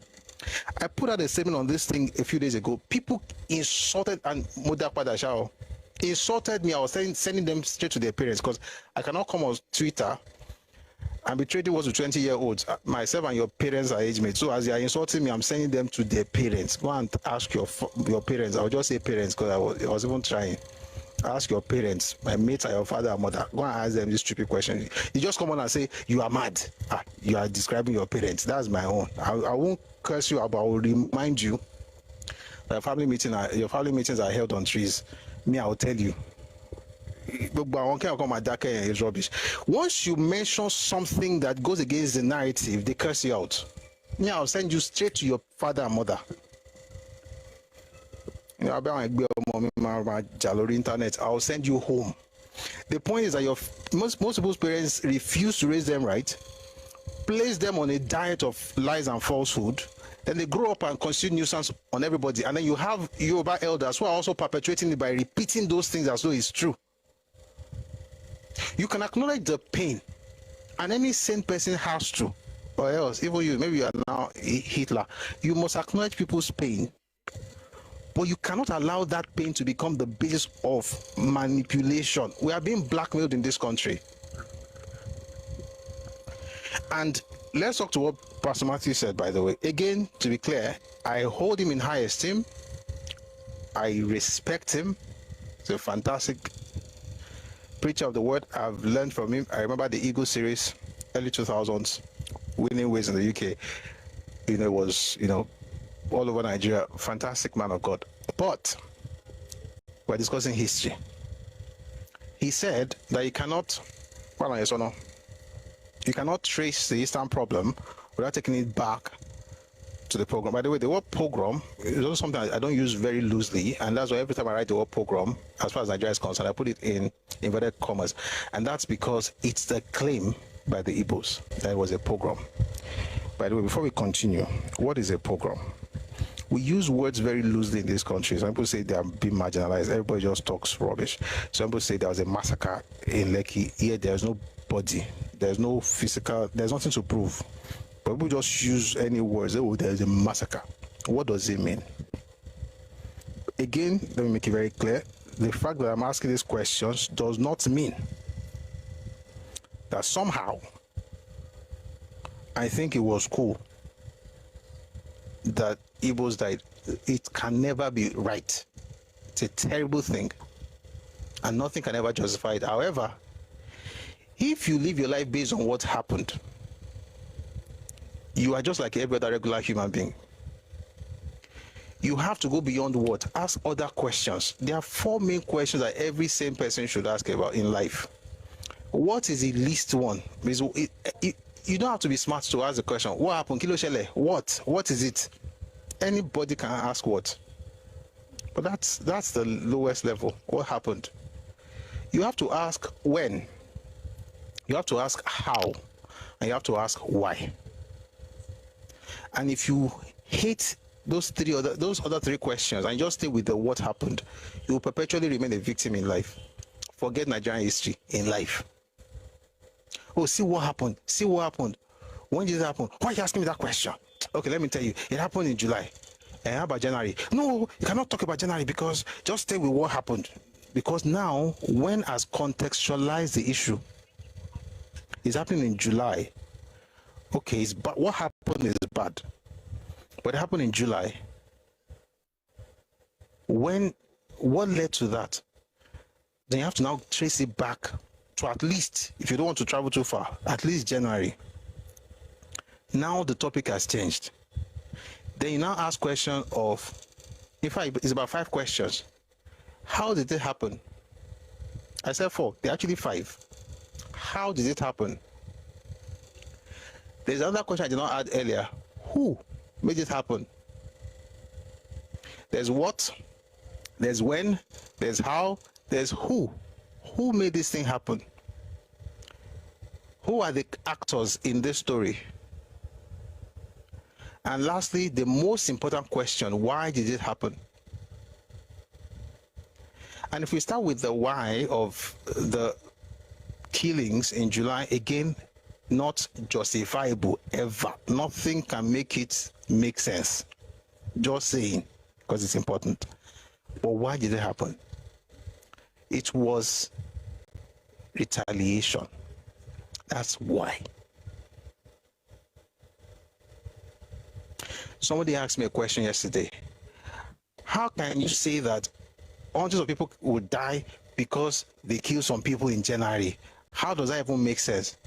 I put out a statement on this thing a few days ago. People insulted and insulted me. I was sending them straight to their parents, because I cannot come on Twitter and be trading words with 20-year-olds. Myself and your parents are age mates. So as they are insulting me, I'm sending them to their parents. Go and ask your parents. I will just say parents, because I was even trying. Ask your parents. My mates are your father and mother. Go and ask them this stupid question. You just come on and say, you are mad. You are describing your parents. That's my own. I won't curse you, but I will remind you that your family meetings are held on trees. Me, I will tell you. Is rubbish. Once you mention something that goes against the narrative, they curse you out. Yeah, I'll send you straight to your father and mother. Internet, I'll send you home. The point is that most people's parents refuse to raise them right, place them on a diet of lies and falsehood. Then they grow up and constitute nuisance on everybody. And then you have Yoruba elders who are also perpetuating it by repeating those things as though it's true. You can acknowledge the pain, and any sane person has to, or else, even you, maybe you are now Hitler, you must acknowledge people's pain, but you cannot allow that pain to become the basis of manipulation. We are being blackmailed in this country. And let's talk to what Pastor Matthew said, by the way. Again, to be clear, I hold him in high esteem. I respect him. He's a fantastic preacher of the word. I've learned from him. I remember the Eagle series, early 2000s, winning ways in the UK. It was, all over Nigeria. Fantastic man of God. But we're discussing history. He said that you cannot trace the Eastern problem without taking it back to the pogrom. By the way, the word pogrom is also something I don't use very loosely, and that's why every time I write the word pogrom, as far as Nigeria is concerned, I put it in inverted commas, and that's because it's the claim by the Igbos that it was a pogrom. By the way, before we continue, what is a pogrom? We use words very loosely in this country. Some people say they are being marginalized. Everybody just talks rubbish. Some people say there was a massacre in Lekki. Here, there's no body. There's no physical. There's nothing to prove. But people just use any words. Oh, there's a massacre. What does it mean? Again, let me make it very clear. The fact that I'm asking these questions does not mean that somehow I think it was cool that Igbos died. It can never be right. It's a terrible thing, and nothing can ever justify it. However, if you live your life based on what happened, you are just like every other regular human being. You have to go beyond what? Ask other questions. There are 4 main questions that every sane person should ask about in life. What is the least one? You don't have to be smart to ask the question. What happened? Kilo shele? What? What is it? Anybody can ask what. But that's the lowest level. What happened? You have to ask when, you have to ask how, and you have to ask why. And if you hate those other three questions and just stay with the what happened, you will perpetually remain a victim in life. Forget Nigerian history in life. Oh, see what happened. See what happened. When did it happen? Why are you asking me that question? Okay, let me tell you. It happened in July. And how about January? No, you cannot talk about January because just stay with what happened. Because now, when has contextualized the issue, it's happening in July. Okay, it's bad. What happened is bad. But it happened in July. What led to that? Then you have to now trace it back to at least, if you don't want to travel too far, at least January. Now the topic has changed. Then you now ask question of, in fact, it's about 5 questions. How did it happen? I said 4. They're actually 5. How did it happen? There's another question I did not add earlier. Who made it happen? There's what, there's when, there's how, there's who. Who made this thing happen? Who are the actors in this story? And lastly, the most important question, why did it happen? And if we start with the why of the killings in July, again, not justifiable ever. Nothing can make it make sense. Just saying, because it's important. But why did it happen? It was retaliation. That's why. Somebody asked me a question yesterday. How can you say that hundreds of people would die because they killed some people in January? How does that even make sense?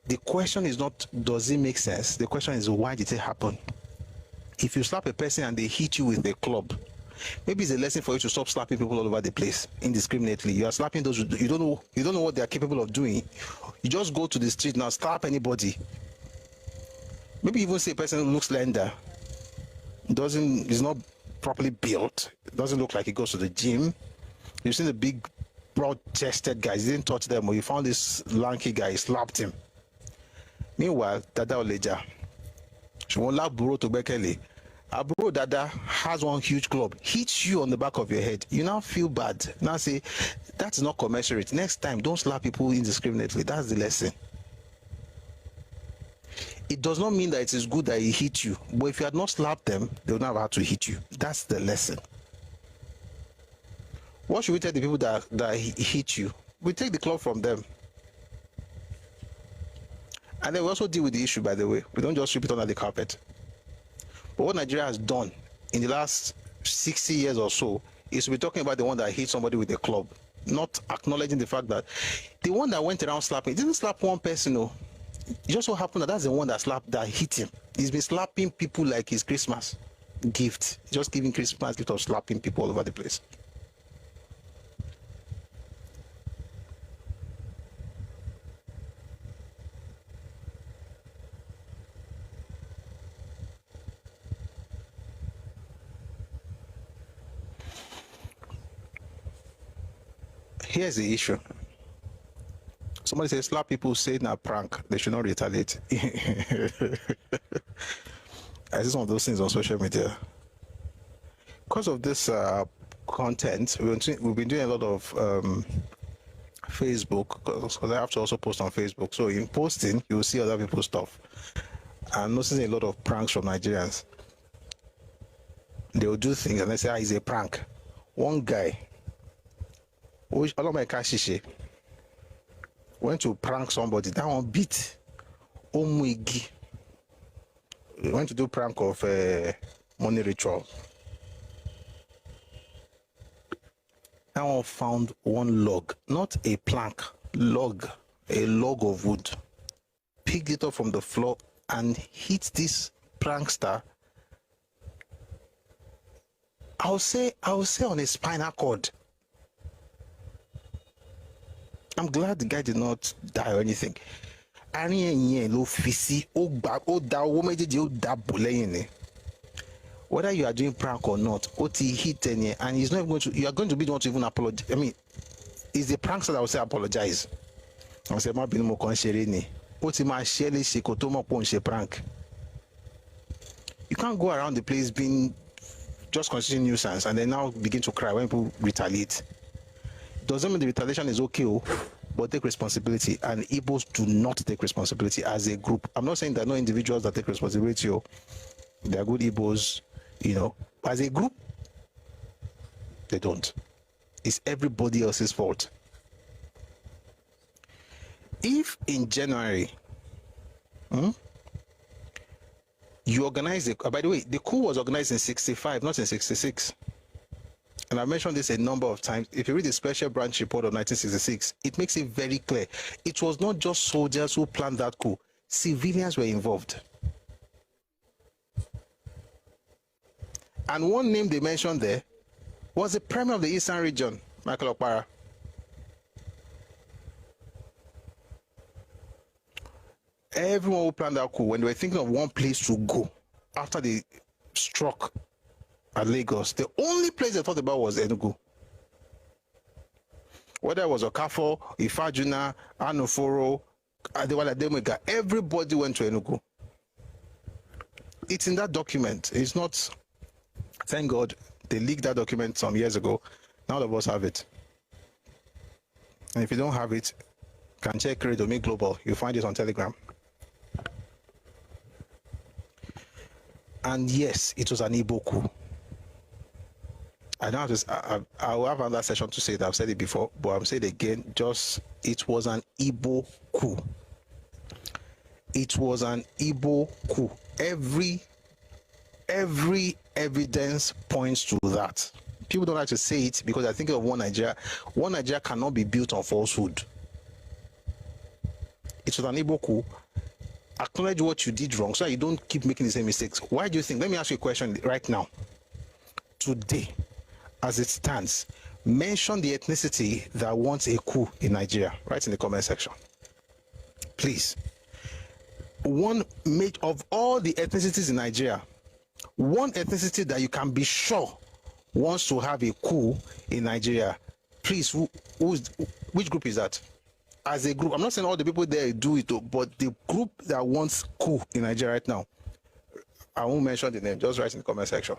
The question is not, does it make sense? The question is, why did it happen? If you slap a person and they hit you with a club, maybe it's a lesson for you to stop slapping people all over the place indiscriminately. You are slapping those you don't know what they are capable of doing. You just go to the street now, slap anybody. Maybe even say a person who looks slender, is not properly built, doesn't look like he goes to the gym. You've seen the big, broad-chested guys, he didn't touch them, or you found this lanky guy, he slapped him. Meanwhile, Dada Oleja, she won't laugh Buro to Bekele. Bro Dada has one huge club, hits you on the back of your head. You now feel bad. Now say, that's not commensurate. Next time, don't slap people indiscriminately. That's the lesson. It does not mean that it is good that he hit you, but if you had not slapped them, they would not have had to hit you. That's the lesson. What should we tell the people that hit you? We take the club from them. And then we also deal with the issue, by the way. We don't just sweep it under the carpet. But what Nigeria has done in the last 60 years or so is to be talking about the one that hit somebody with a club, not acknowledging the fact that the one that went around slapping, didn't slap one person, no. It just so happened that that's the one that hit him. He's been slapping people like his Christmas gift, just giving Christmas gift of slapping people all over the place. Here's the issue. Somebody says slap people saying a prank, they should not retaliate. I see some of those things on social media. Because of this content, we've been doing a lot of Facebook, because I have to also post on Facebook. So in posting, you will see other people's stuff. I'm noticing a lot of pranks from Nigerians. They will do things and they say, it's a prank. One guy, went to prank somebody. That one beat Omwigi. He went to do prank of money ritual. That one found one log, not a plank, log, a log of wood. Picked it up from the floor and hit this prankster. I'll say on a spinal cord. I'm glad the guy did not die or anything. Whether you are doing prank or not, Oti hit and he's not going to. You are going to be the one to even apologize. I mean, It's the prankster that will say apologize. I'll say, "Ma binu mo kon sere ni." Oti ma shele se ko to mo pon se prank. You can't go around the place being just constituting nuisance and then now begin to cry when people retaliate. Doesn't mean the retaliation is okay, but take responsibility. And Igbos do not take responsibility as a group. I'm not saying there are no individuals that take responsibility. They are good Igbos, as a group, they don't. It's everybody else's fault. If in January, you organize it. By the way, the coup was organized in 65, not in 66. And I mentioned this a number of times. If you read the special branch report of 1966, it makes it very clear. It was not just soldiers who planned that coup. Civilians were involved. And one name they mentioned there was the Premier of the Eastern Region, Michael Okpara. Everyone who planned that coup, when they were thinking of one place to go after they struck at Lagos, the only place they thought about was Enugu. Whether it was Okafo, Ifajuna, Anuforo, Adewale Ademega, everybody went to Enugu. It's in that document. It's not, thank God, they leaked that document some years ago. Now all of us have it. And if you don't have it, can check Credomi Global. You'll find it on Telegram. And yes, it was an Igbo coup. I don't have to, I will have another session to say it. I've said it before, but I'm saying it again. It was an Igbo coup. It was an Igbo coup. Every evidence points to that. People don't like to say it because they're thinking of one Nigeria. One Nigeria cannot be built on falsehood. It was an Igbo coup. Acknowledge what you did wrong so that you don't keep making the same mistakes. Why do you think? Let me ask you a question right now. Today, as it stands, mention the ethnicity that wants a coup in Nigeria. Write in the comment section. Please. One of all the ethnicities in Nigeria, one ethnicity that you can be sure wants to have a coup in Nigeria. Please, which group is that? As a group, I'm not saying all the people there do it, but the group that wants coup in Nigeria right now, I won't mention the name, just write in the comment section.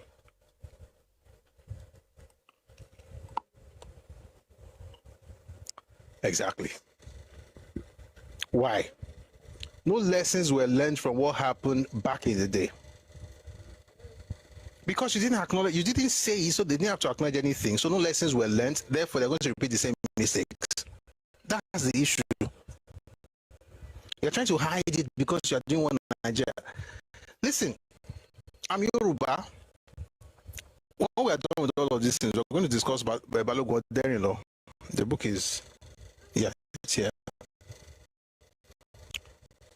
Exactly. Why? No lessons were learned from what happened back in the day. Because you didn't acknowledge, you didn't say it, so they didn't have to acknowledge anything. So no lessons were learned, therefore they're going to repeat the same mistakes. That's the issue. You're trying to hide it because you're doing one in Nigeria. Listen, I'm Yoruba. When we are done with all of these things, we're going to discuss about Balogun Oderinlo. The book is, yeah, it's here.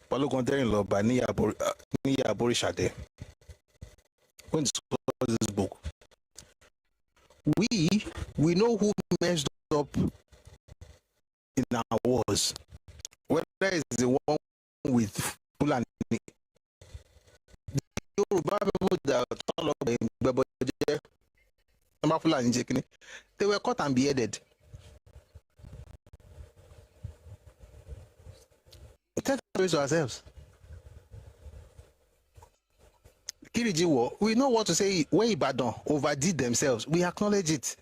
Balogun Oderinlo by Niya Borishade. We're going to discuss this book. We know who messed up in our wars, whether it's the one with Fulani, the Yoruba people that turn up in Gbeboje, they were caught and beheaded. We tell stories to ourselves. Kiriji War, we know what to say. Where Ibadan overdid themselves, we acknowledge it.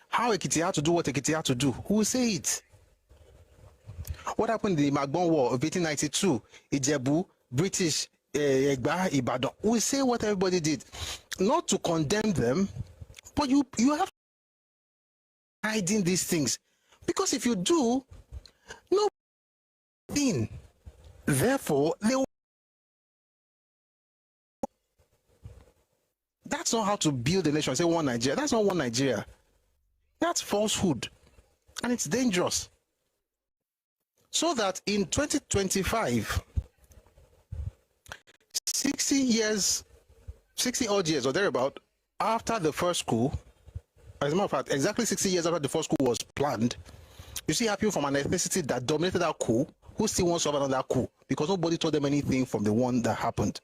How Ekiti had to do what Ekiti had to do, who will say it? What happened in the Magbon War of 1892? Ijebu, British, Egba, Ibadan. We will say what everybody did. Not to condemn them, but you have hiding these things. Because if you do, no thing. Therefore, that's not how to build a nation. Say one Nigeria. That's not one Nigeria. That's falsehood, and it's dangerous. So that in 2025, 60 odd years or thereabout after the first coup, as a matter of fact, exactly 60 years after the first coup was planned, you see people from an ethnicity that dominated that coup who still wants to have another coup because nobody told them anything from the one that happened.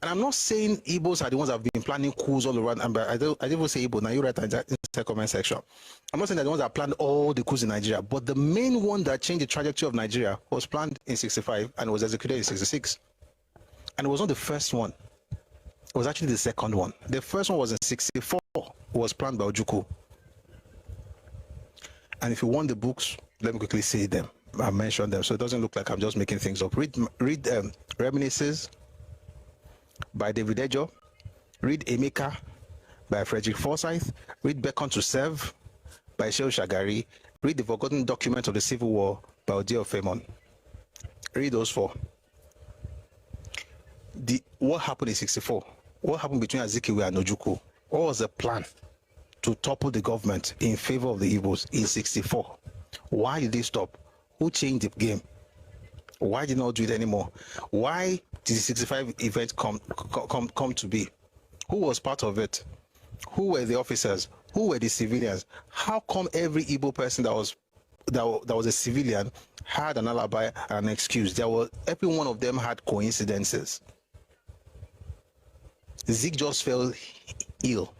And I'm not saying Igbos are the ones that have been planning coups all around. I didn't even say Igbo. Now you write in the comment section. I'm not saying that the ones that planned all the coups in Nigeria, but the main one that changed the trajectory of Nigeria was planned in 65 and was executed in 66. And it was not the first one. It was actually the second one. The first one was in 64. It was planned by Ojukwu. And if you want the books, let me quickly say them. I mentioned them, so it doesn't look like I'm just making things up. Read Reminiscences by David Ejo. Read Emeka by Frederick Forsyth. Read Beckon to Serve by Shehu Shagari. Read The Forgotten Document of the Civil War by Ode of Famon. Read those four. What happened in 64? What happened between Azikiwe and Ojukwu? What was the plan to topple the government in favor of the Igbos in 64? Why did they stop? Who changed the game? Why did not do it anymore? Why did the 65 event come to be? Who was part of it? Who were the officers? Who were the civilians? How come every Igbo person that was a civilian had an alibi and an excuse? Every one of them had coincidences. Zeke just fell ill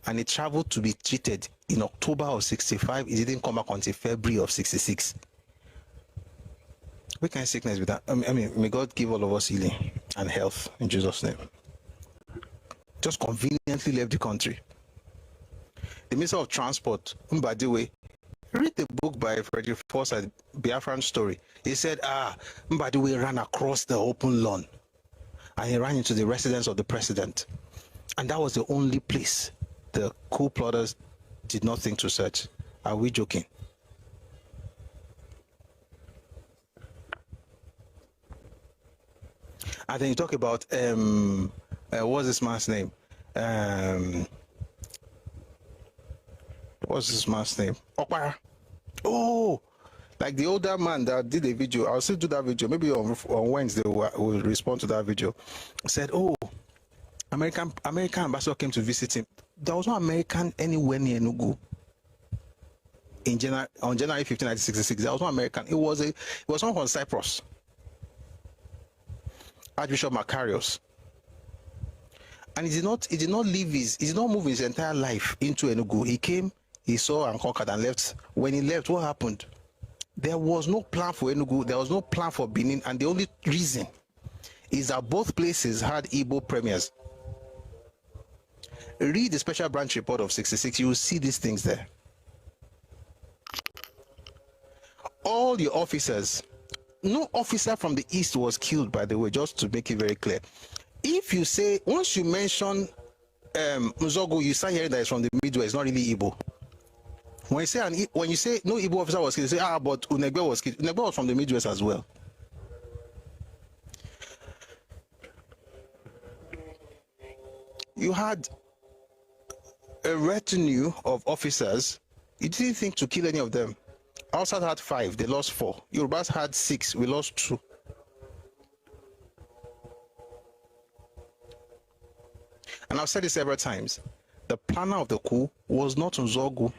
and he traveled to be treated in October of 65. He didn't come back until February of 66. What kind of sickness with that? I mean, may God give all of us healing and health in Jesus' name. Just conveniently left the country. The Minister of Transport, Mbadiwe, read the book by Frederick Forsyth, Biafran story. He said, Mbadiwe ran across the open lawn and he ran into the residence of the president. And that was the only place the coup plotters did not think to search. Are we joking? And then you talk about what's this man's name? What's this man's name? Okpara. Oh, like the older man that did a video. I'll still do that video. Maybe on Wednesday we'll respond to that video. Said, oh, American ambassador came to visit him. There was no American anywhere near Enugu. On January 15, 1966, there was no American. It was someone from Cyprus. Archbishop Macarius. And he did not move his entire life into Enugu. He came, he saw and conquered and left. When he left, what happened? There was no plan for Enugu, there was no plan for Benin, and the only reason is that both places had Igbo premiers. Read the special branch report of 66, you will see these things there. All the officers, no officer from the east was killed, by the way, just to make it very clear. If you say, once you mention Nzogu, you start hearing that it's from the Midwest, it's not really Igbo. When you say no Igbo officer was killed, you say, but Unegbe was killed. Unegbe was from the Midwest as well. You had a retinue of officers. You didn't think to kill any of them. Hausas had 5, they lost 4. Yorubas had 6, we lost 2. And I've said it several times. The planner of the coup was not Nzogu.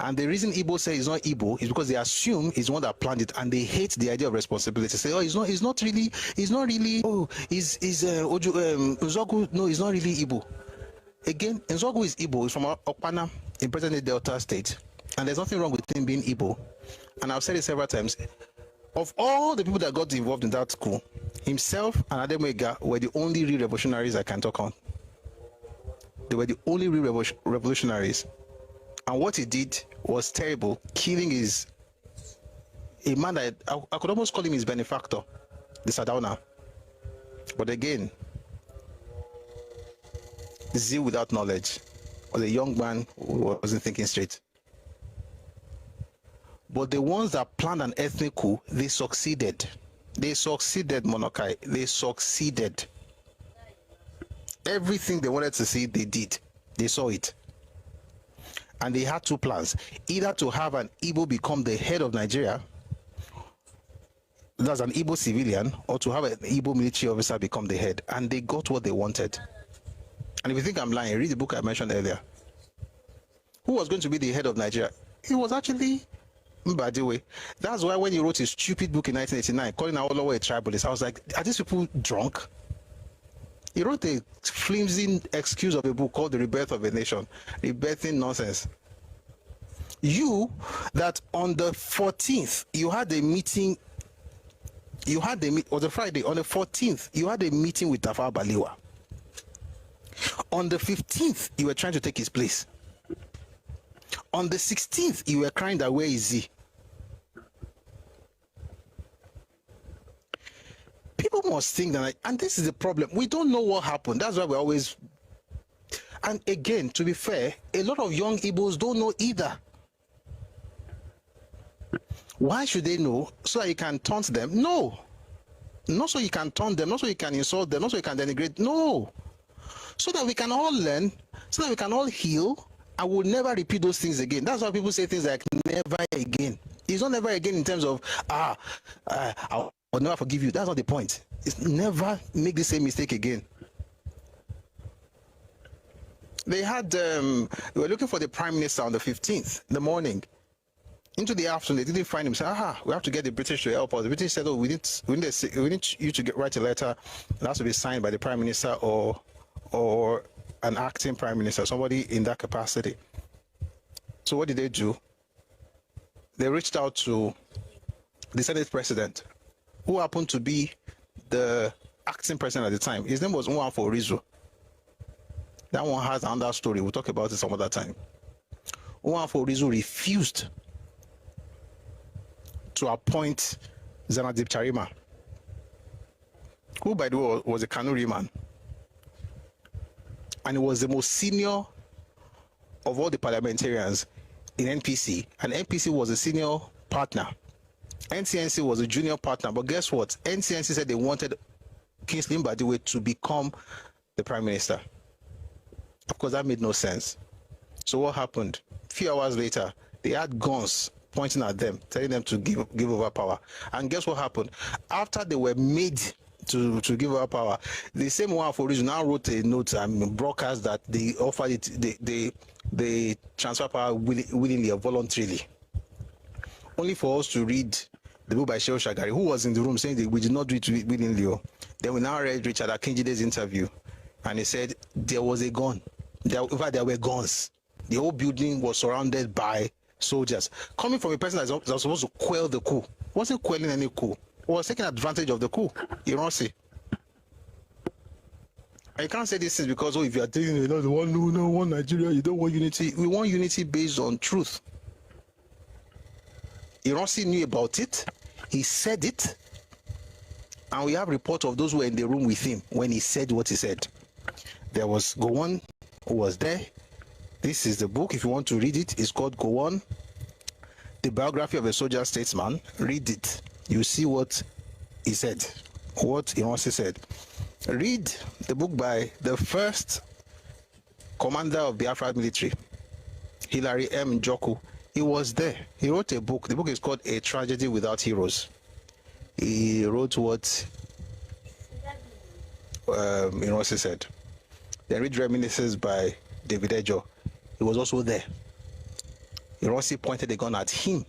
And the reason Igbo say it's not Igbo is because they assume he's the one that planned it, and they hate the idea of responsibility. Say, oh, he's not really, oh, Nzogu, no, he's not really Igbo. Again, Nzogu is Igbo, he's from Okpana in present-day Delta State. And there's nothing wrong with him being Igbo. And I've said it several times. Of all the people that got involved in that coup, himself and Ademwega were the only real revolutionaries I can talk on. They were the only real revolutionaries. And what he did was terrible, killing a man that I could almost call him his benefactor, the Sardauna. But again, zeal without knowledge, or the young man who wasn't thinking straight. But the ones that planned an ethnic coup, they succeeded. They succeeded, Monokai. They succeeded. Everything they wanted to see, they did. They saw it. And they had 2 plans. Either to have an Igbo become the head of Nigeria, that's an Igbo civilian, or to have an Igbo military officer become the head. And they got what they wanted. And if you think I'm lying, read the book I mentioned earlier. Who was going to be the head of Nigeria? It was actually Mbadiwe. That's why when he wrote his stupid book in 1989, calling Awolowo a tribalist, I was like, are these people drunk? He wrote a flimsy excuse of a book called The Rebirth of a Nation. Rebirthing nonsense. You, that on the 14th, you had a meeting, or the Friday, on the 14th, you had a meeting with Tafawa Balewa. On the 15th, you were trying to take his place. On the 16th, you were crying that where is he? People must think that, and this is the problem, we don't know what happened. That's why we always, and again, to be fair, a lot of young Igbos don't know either. Why should they know? So that you can taunt them? No. Not so you can taunt them, not so you can insult them, not so you can denigrate. No. So that we can all learn, so that we can all heal, and we'll never repeat those things again. That's why people say things like never again. It's not never again in terms of, I'll never forgive you. That's not the point. It's never make the same mistake again. They had, we were looking for the Prime Minister on the 15th, in the morning. Into the afternoon, they didn't find him. Say, we have to get the British to help us. The British said, oh, we need you to write a letter. It has to be signed by the Prime Minister or an acting Prime Minister, somebody in that capacity. So what did they do? They reached out to the Senate President, who happened to be the acting president at the time. His name was Nwafọ Orizu. That one has another story. We'll talk about it some other time. Nwafọ Orizu refused to appoint Zanadip Charima, who, by the way, was a Kanuri man. And he was the most senior of all the parliamentarians in NPC. And NPC was a senior partner. NCNC was a junior partner. But guess what? NCNC said they wanted Kingsley Mbadiwe to become the Prime Minister. Of course, that made no sense. So what happened? A few hours later, they had guns pointing at them, telling them to give over power. And guess what happened? After they were made to give over power, the same one for reason now wrote a note and broadcast that they offered it, they transfer power willingly or voluntarily. Only for us to read the book by Shehu Shagari, who was in the room saying that we did not do it willingly. Then we now read Richard Akinjide's interview, and he said there was a gun. There were guns. The whole building was surrounded by soldiers. Coming from a person that was supposed to quell the coup. Wasn't quelling any coup. He was taking advantage of the coup. You don't see. I can't say this is because, if you are telling one Nigeria, you don't want unity. We want unity based on truth. Ironsi knew about it. He said it. And we have reports of those who were in the room with him when he said what he said. There was Gowon who was there. This is the book. If you want to read it, it's called Gowon, The Biography of a Soldier Statesman. Read it. You see what he said, what Ironsi said. Read the book by the first commander of Biafra military, Hilary M. Njoku. He was there. He wrote a book. The book is called A Tragedy Without Heroes. He wrote what Ironsi said. Then read Reminiscences by David Ejo. He was also there. Ironsi pointed a gun at him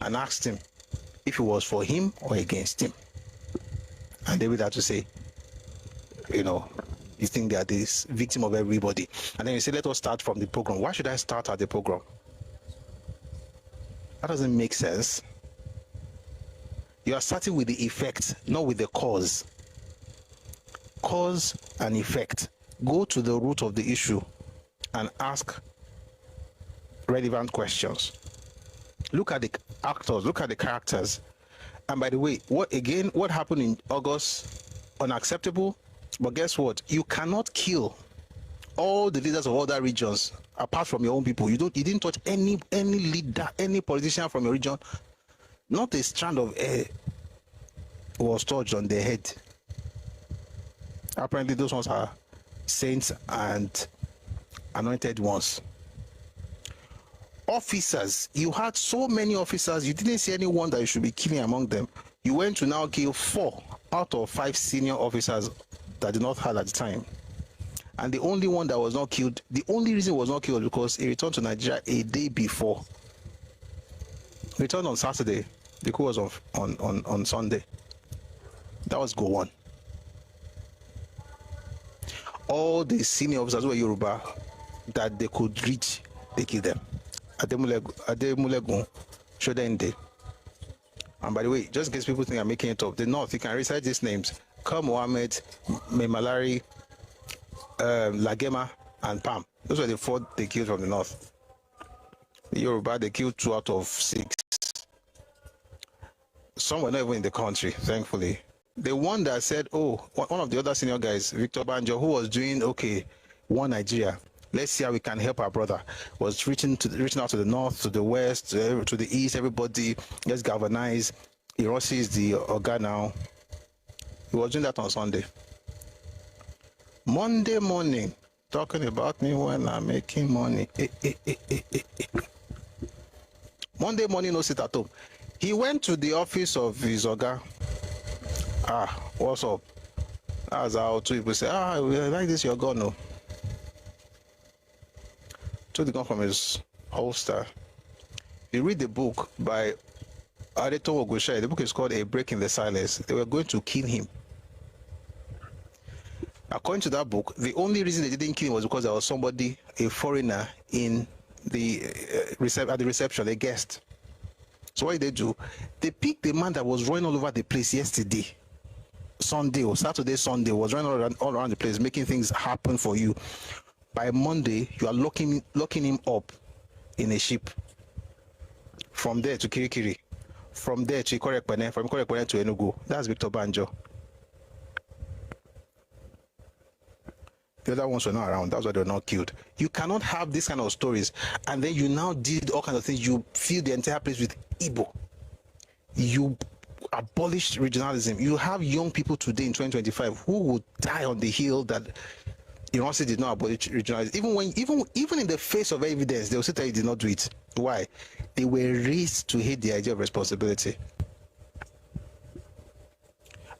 and asked him if it was for him or against him. And David had to say, you think they are this victim of everybody. And then you say, let us start from the Pogrom. Why should I start at the Pogrom? That doesn't make sense. You are starting with the effect, not with the cause. Cause and effect. Go to the root of the issue and ask relevant questions. Look at the actors, look at the characters. And by the way, what happened in August? Unacceptable. But guess what? You cannot kill all the leaders of other regions apart from your own people. You didn't touch any leader, any politician from your region. Not a strand of hair was touched on their head. Apparently those ones are saints and anointed ones. Officers, you had so many officers, you didn't see anyone that you should be killing among them. You went to now kill 4 out of 5 senior officers that did not have at the time. And the only one that was not killed, the only reason he was not killed was because he returned to Nigeria a day before. He returned on Saturday. The coup was on Sunday. That was go one. All the senior officers who were Yoruba that they could reach, they killed them. Ademulegun, Shodende. And by the way, just in case people think I'm making it up, the North, you can recite these names: Kar Mohammed, Memalari, Lagema, and Pam. Those were the 4 they killed from the North. The Yoruba, they killed 2 out of 6. Some were not even in the country, thankfully. The one that said, oh, one of the other senior guys, Victor Banjo, who was doing, okay, one Nigeria, let's see how we can help our brother, was reaching out to the north, to the west, to the east, everybody, let's galvanize. Hiroshi is the Oga now. He was doing that on Sunday. Monday morning, talking about me when I'm making money. Monday morning, no sit at home. He went to the office of his Oga. What's up? That's how 2 people say, like this, you're gone, no. Took the gun from his holster. You read the book by Adeton Ogunshaye. The book is called A Break in the Silence. They were going to kill him. According to that book, the only reason they didn't kill him was because there was somebody, a foreigner, in the at the reception, a guest. So what did they do? They picked the man that was running all over the place yesterday. Sunday or Saturday, Sunday, was running all around the place, making things happen for you. By Monday, you are locking him up in a ship. From there to Kirikiri, from there to Ikorekpene, from Ikorekpene to Enugu. That's Victor Banjo. The other ones were not around. That's why they were not killed. You cannot have this kind of stories, and then you now did all kinds of things. You fill the entire place with Igbo. You abolished regionalism. You have young people today in 2025 who would die on the hill that Iransi did not abolish regionalism. Even in the face of evidence, they will say that he did not do it. Why? They were raised to hate the idea of responsibility.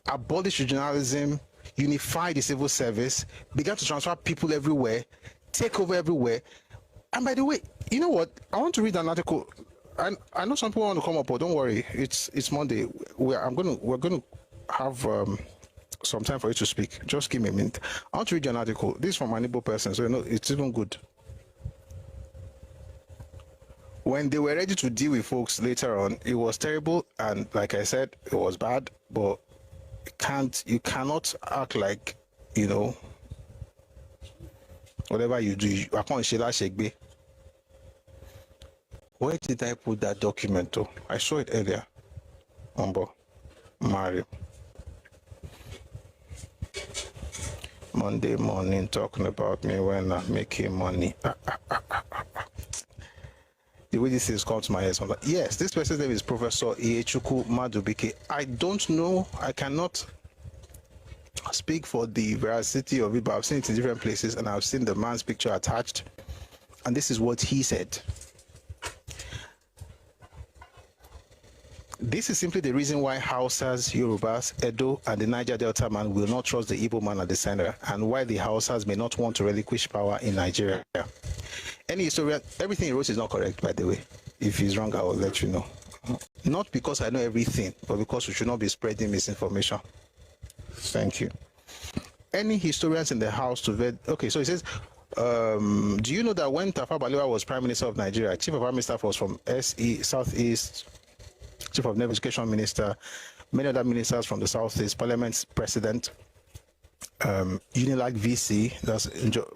Abolish regionalism, unify the civil service, began to transfer people everywhere, take over everywhere. And by the way, you know what? I want to read an article. I know some people want to come up, but don't worry. It's Monday. We're going to have some time for you to speak. Just give me a minute. I want to read you an article. This is from an Igbo person, so you know it's even good. When they were ready to deal with folks later on, it was terrible, and like I said, it was bad. But you cannot act like, you know, whatever you do, I can't share that shake. Where did I put that document to? I saw it earlier. Umbo, Mario. Monday morning talking about me when I'm making money. The way this is come to my head, so I'm like, yes, this person's name is Professor Ihechuku Madubike. I don't know, I cannot speak for the veracity of it, but I've seen it in different places, and I've seen the man's picture attached, and this is what he said. This is simply the reason why Hausas, Yorubas, Edo, and the Niger Delta man will not trust the Igbo man at the center, and why the Hausas may not want to relinquish power in Nigeria. Any historian, everything he wrote is not correct, by the way. If he's wrong, I will let you know. Not because I know everything, but because we should not be spreading misinformation. Thank you. Any historians in the house to vet? Okay, so he says, do you know that when Tafawa Balewa was Prime Minister of Nigeria, Chief of Army Staff was from SE, Southeast, Chief of Naval Education Minister, many other ministers from the Southeast, Parliament's President, Unilag VC, that's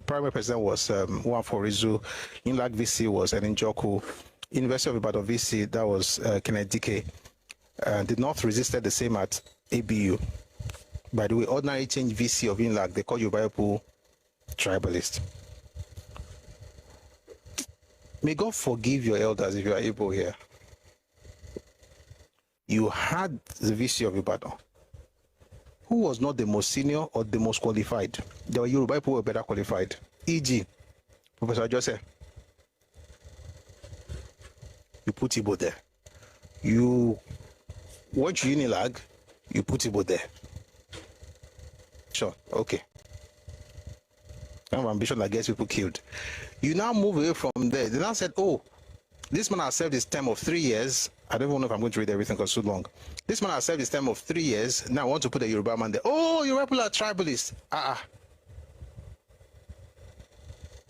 Primary President was Nwafọ Unilag VC was Eninjoku, University of Ibadan VC, that was Kenneth Dike. The North resisted the same at ABU. By the way, ordinary change VC of Unilag, they call you Bible tribalist. May God forgive your elders if you are able here. You had the VC of Ibadan, who was not the most senior or the most qualified. There were Yoruba people who were better qualified, e.g. Professor Joseph. You put Igbo there. You watch Unilag, you put Igbo there. Sure, okay. Kind of ambition that gets people killed. You now move away from there. They now said, oh, This man has served his term of 3 years. I don't even know if I'm going to read everything because it's too long. This man has served his term of 3 years. Now I want to put a Yoruba man there. Oh, Yoruba people are tribalists.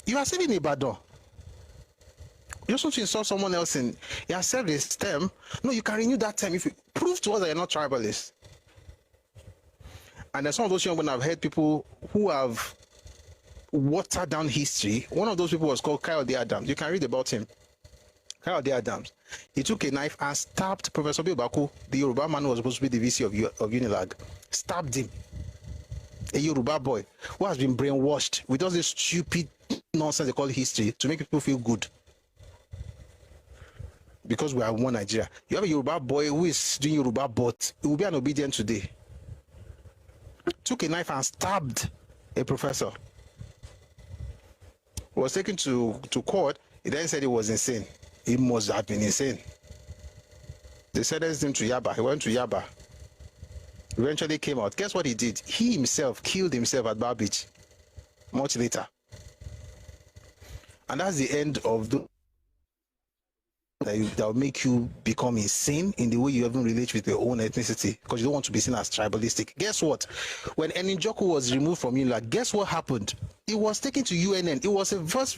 You are serving Ibadan. You're supposed to insult someone else in. He has served his term. No, you can renew that term if you prove to us that you're not tribalist. And there's some of those young men I've heard people who have watered down history. One of those people was called Kayode Adams. You can read about him. Kayode Adams. He took a knife and stabbed Professor Biobaku, the Yoruba man who was supposed to be the VC of Unilag. Stabbed him. A Yoruba boy who has been brainwashed with all this stupid nonsense they call history to make people feel good. Because we are one Nigeria. You have a Yoruba boy who is doing Yoruba, but he will be an obedient today. Took a knife and stabbed a professor. He was taken to court. He then said he was insane. He must have been insane. They sentenced him to Yaba. He went to Yaba. Eventually came out. Guess what he did? He himself killed himself at Bar Beach much later. And that's the end of the that will make you become insane in the way you even relate with your own ethnicity, because you don't want to be seen as tribalistic. Guess what? When Eninjoku was removed from UNILAG, guess what happened? It was taken to UNN. It was the first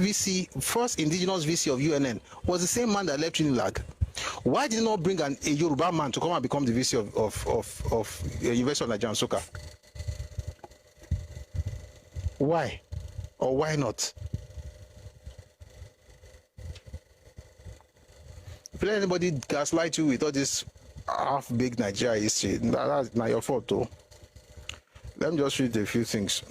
indigenous VC of UNN. Was the same man that left UNILAG. Why did he not bring a Yoruba man to come and become the VC of University of Nigeria Nsukka? Why? Or why not? If you let anybody gaslight you with all this half-baked Nigeria history, that's not your fault, though. Let me just read a few things.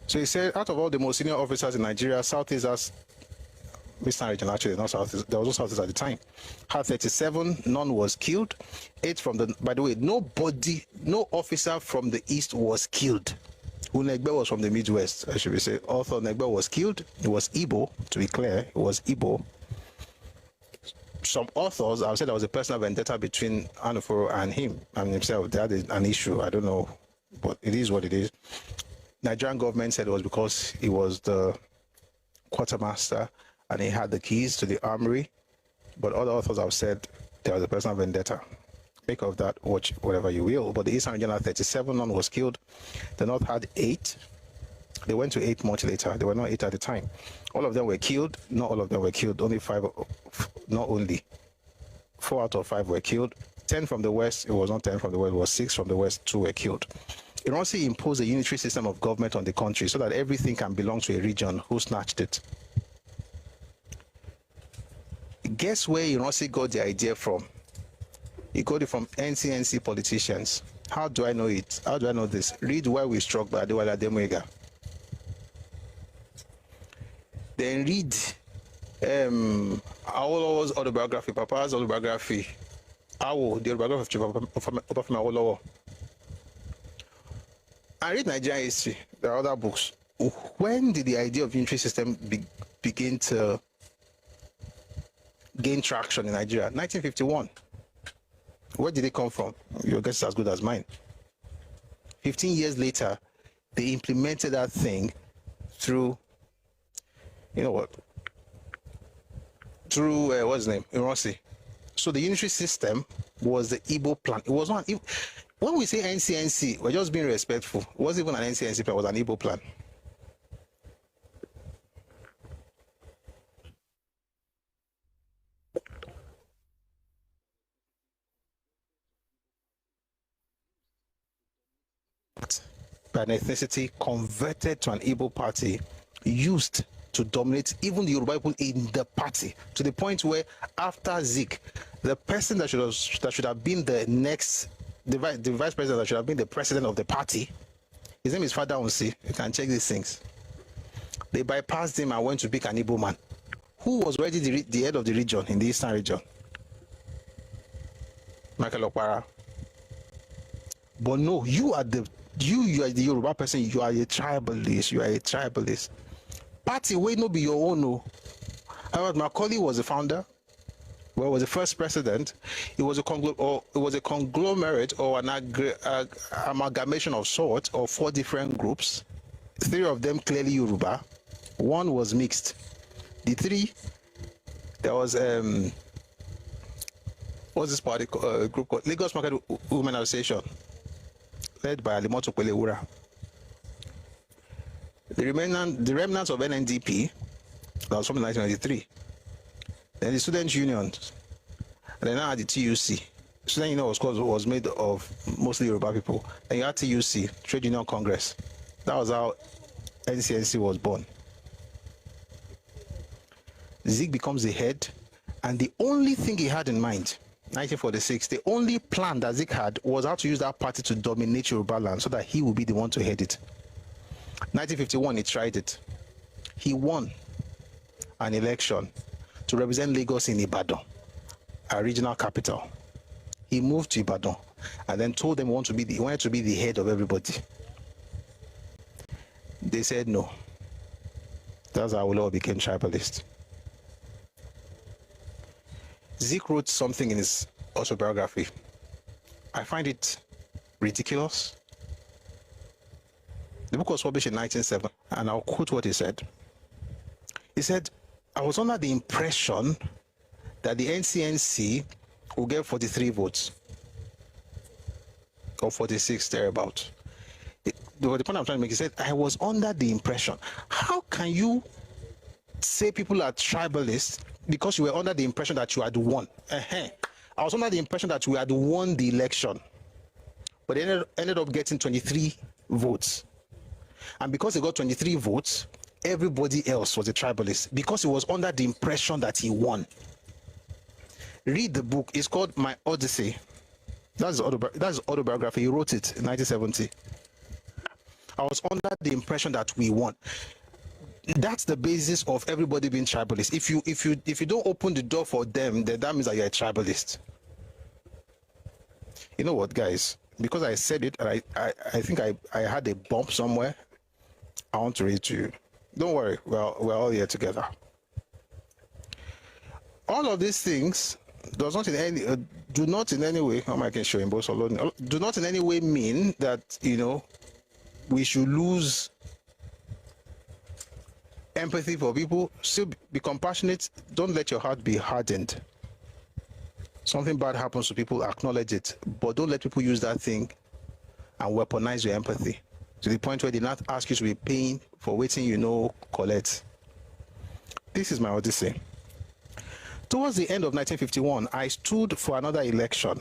So he said, out of all the most senior officers in Nigeria, Southeasters, Eastern region actually, not Southeast, there was no Southeast at the time, had 37, none was killed. 8 from the, by the way, no officer from the East was killed. Unegbe was from the Midwest, I should be saying. Author Negbe was killed. It was Igbo, to be clear, it was Igbo. Some authors have said there was a personal vendetta between Anuforo and him and himself. They had an issue, I don't know, but it is what it is. Nigerian government said it was because he was the quartermaster and he had the keys to the armory, but other authors have said there was a personal vendetta. Make of that whatever you will. But the Eastern region had 37, none was killed. The North had 8. They went to 8 much later. They were not 8 at the time. All of them were killed. Not all of them were killed. Only 5, not only. 4 out of 5 were killed. 10 from the West. It was not 10 from the West. It was 6 from the West. 2 were killed. Ironsi imposed a unitary system of government on the country so that everything can belong to a region who snatched it. Guess where Ironsi got the idea from? He got it from NCNC politicians. How do I know it? How do I know this? Read Why We Struck by Adewale Ademoyiga. Then read Awolowo's autobiography, Papa's autobiography, the autobiography of Obafemi Awolowo. And read Nigerian history. There are other books. When did the idea of unitary system begin to gain traction in Nigeria? 1951. Where did it come from? Your guess is as good as mine. 15 years later, they implemented that thing through, you know what? Through, what's his name? Ironsi. So the unitary system was the Igbo plan. It was not, when we say NCNC, we're just being respectful. It wasn't even an NCNC plan, it was an Igbo plan. By an ethnicity converted to an Igbo party, used to dominate even the Yoruba people in the party, to the point where after Zik, the person that should have been the next, the vice president that should have been the president of the party, his name is Father Unsi. You can check these things. They bypassed him and went to pick an Igbo man who was already the head of the region in the Eastern region, Michael Okpara. But no, you are the Yoruba person. You are a tribalist. You are a tribalist. Party will not be your own. No. However, Macaulay was the founder. Well, was the first president. It was a conglomerate or an amalgamation of sorts of 4 different groups. 3 of them clearly Yoruba. 1 was mixed. The 3 There was what's this party group called? Lagos Market Women Association, led by Alimoto Pelewura. The remnants of NNDP, that was from 1993. Then the student unions, and then now had the TUC. Student union was made of mostly Yoruba people. And you had TUC, Trade Union Congress. That was how NCNC was born. Zik becomes the head, and the only thing he had in mind, 1946, the only plan that Zik had was how to use that party to dominate Yoruba land so that he would be the one to head it. 1951, he tried it. He won an election to represent Lagos in Ibadan, our regional capital. He moved to Ibadan and then told them he wanted to be the head of everybody. They said no. That's how Awolowo became tribalist. Zik wrote something in his autobiography. I find it ridiculous. The book was published in 1907, and I'll quote what he said. He said, I was under the impression that the NCNC will get 43 votes, or 46, thereabout. The point I'm trying to make, he said, I was under the impression. How can you say people are tribalists because you were under the impression that you had won? I was under the impression that we had won the election, but they ended up getting 23 votes. And because he got 23 votes, everybody else was a tribalist because he was under the impression that he won. Read the book. It's called My Odyssey. That's autobiography. He wrote it in 1970. I was under the impression that we won. That's the basis of everybody being tribalist. If you don't open the door for them, then that means that you're a tribalist. You know what, guys? Because I said it, and I think I had a bump somewhere. I want to read to you. Don't worry, we're all here together. All of these things do not in any way, I can show him both alone, do not in any way mean that, we should lose empathy for people. Still be compassionate. Don't let your heart be hardened. Something bad happens to people, acknowledge it, but don't let people use that thing and weaponize your empathy to the point where they not ask you to be paying for waiting, collect. This is my Odyssey. Towards the end of 1951, I stood for another election.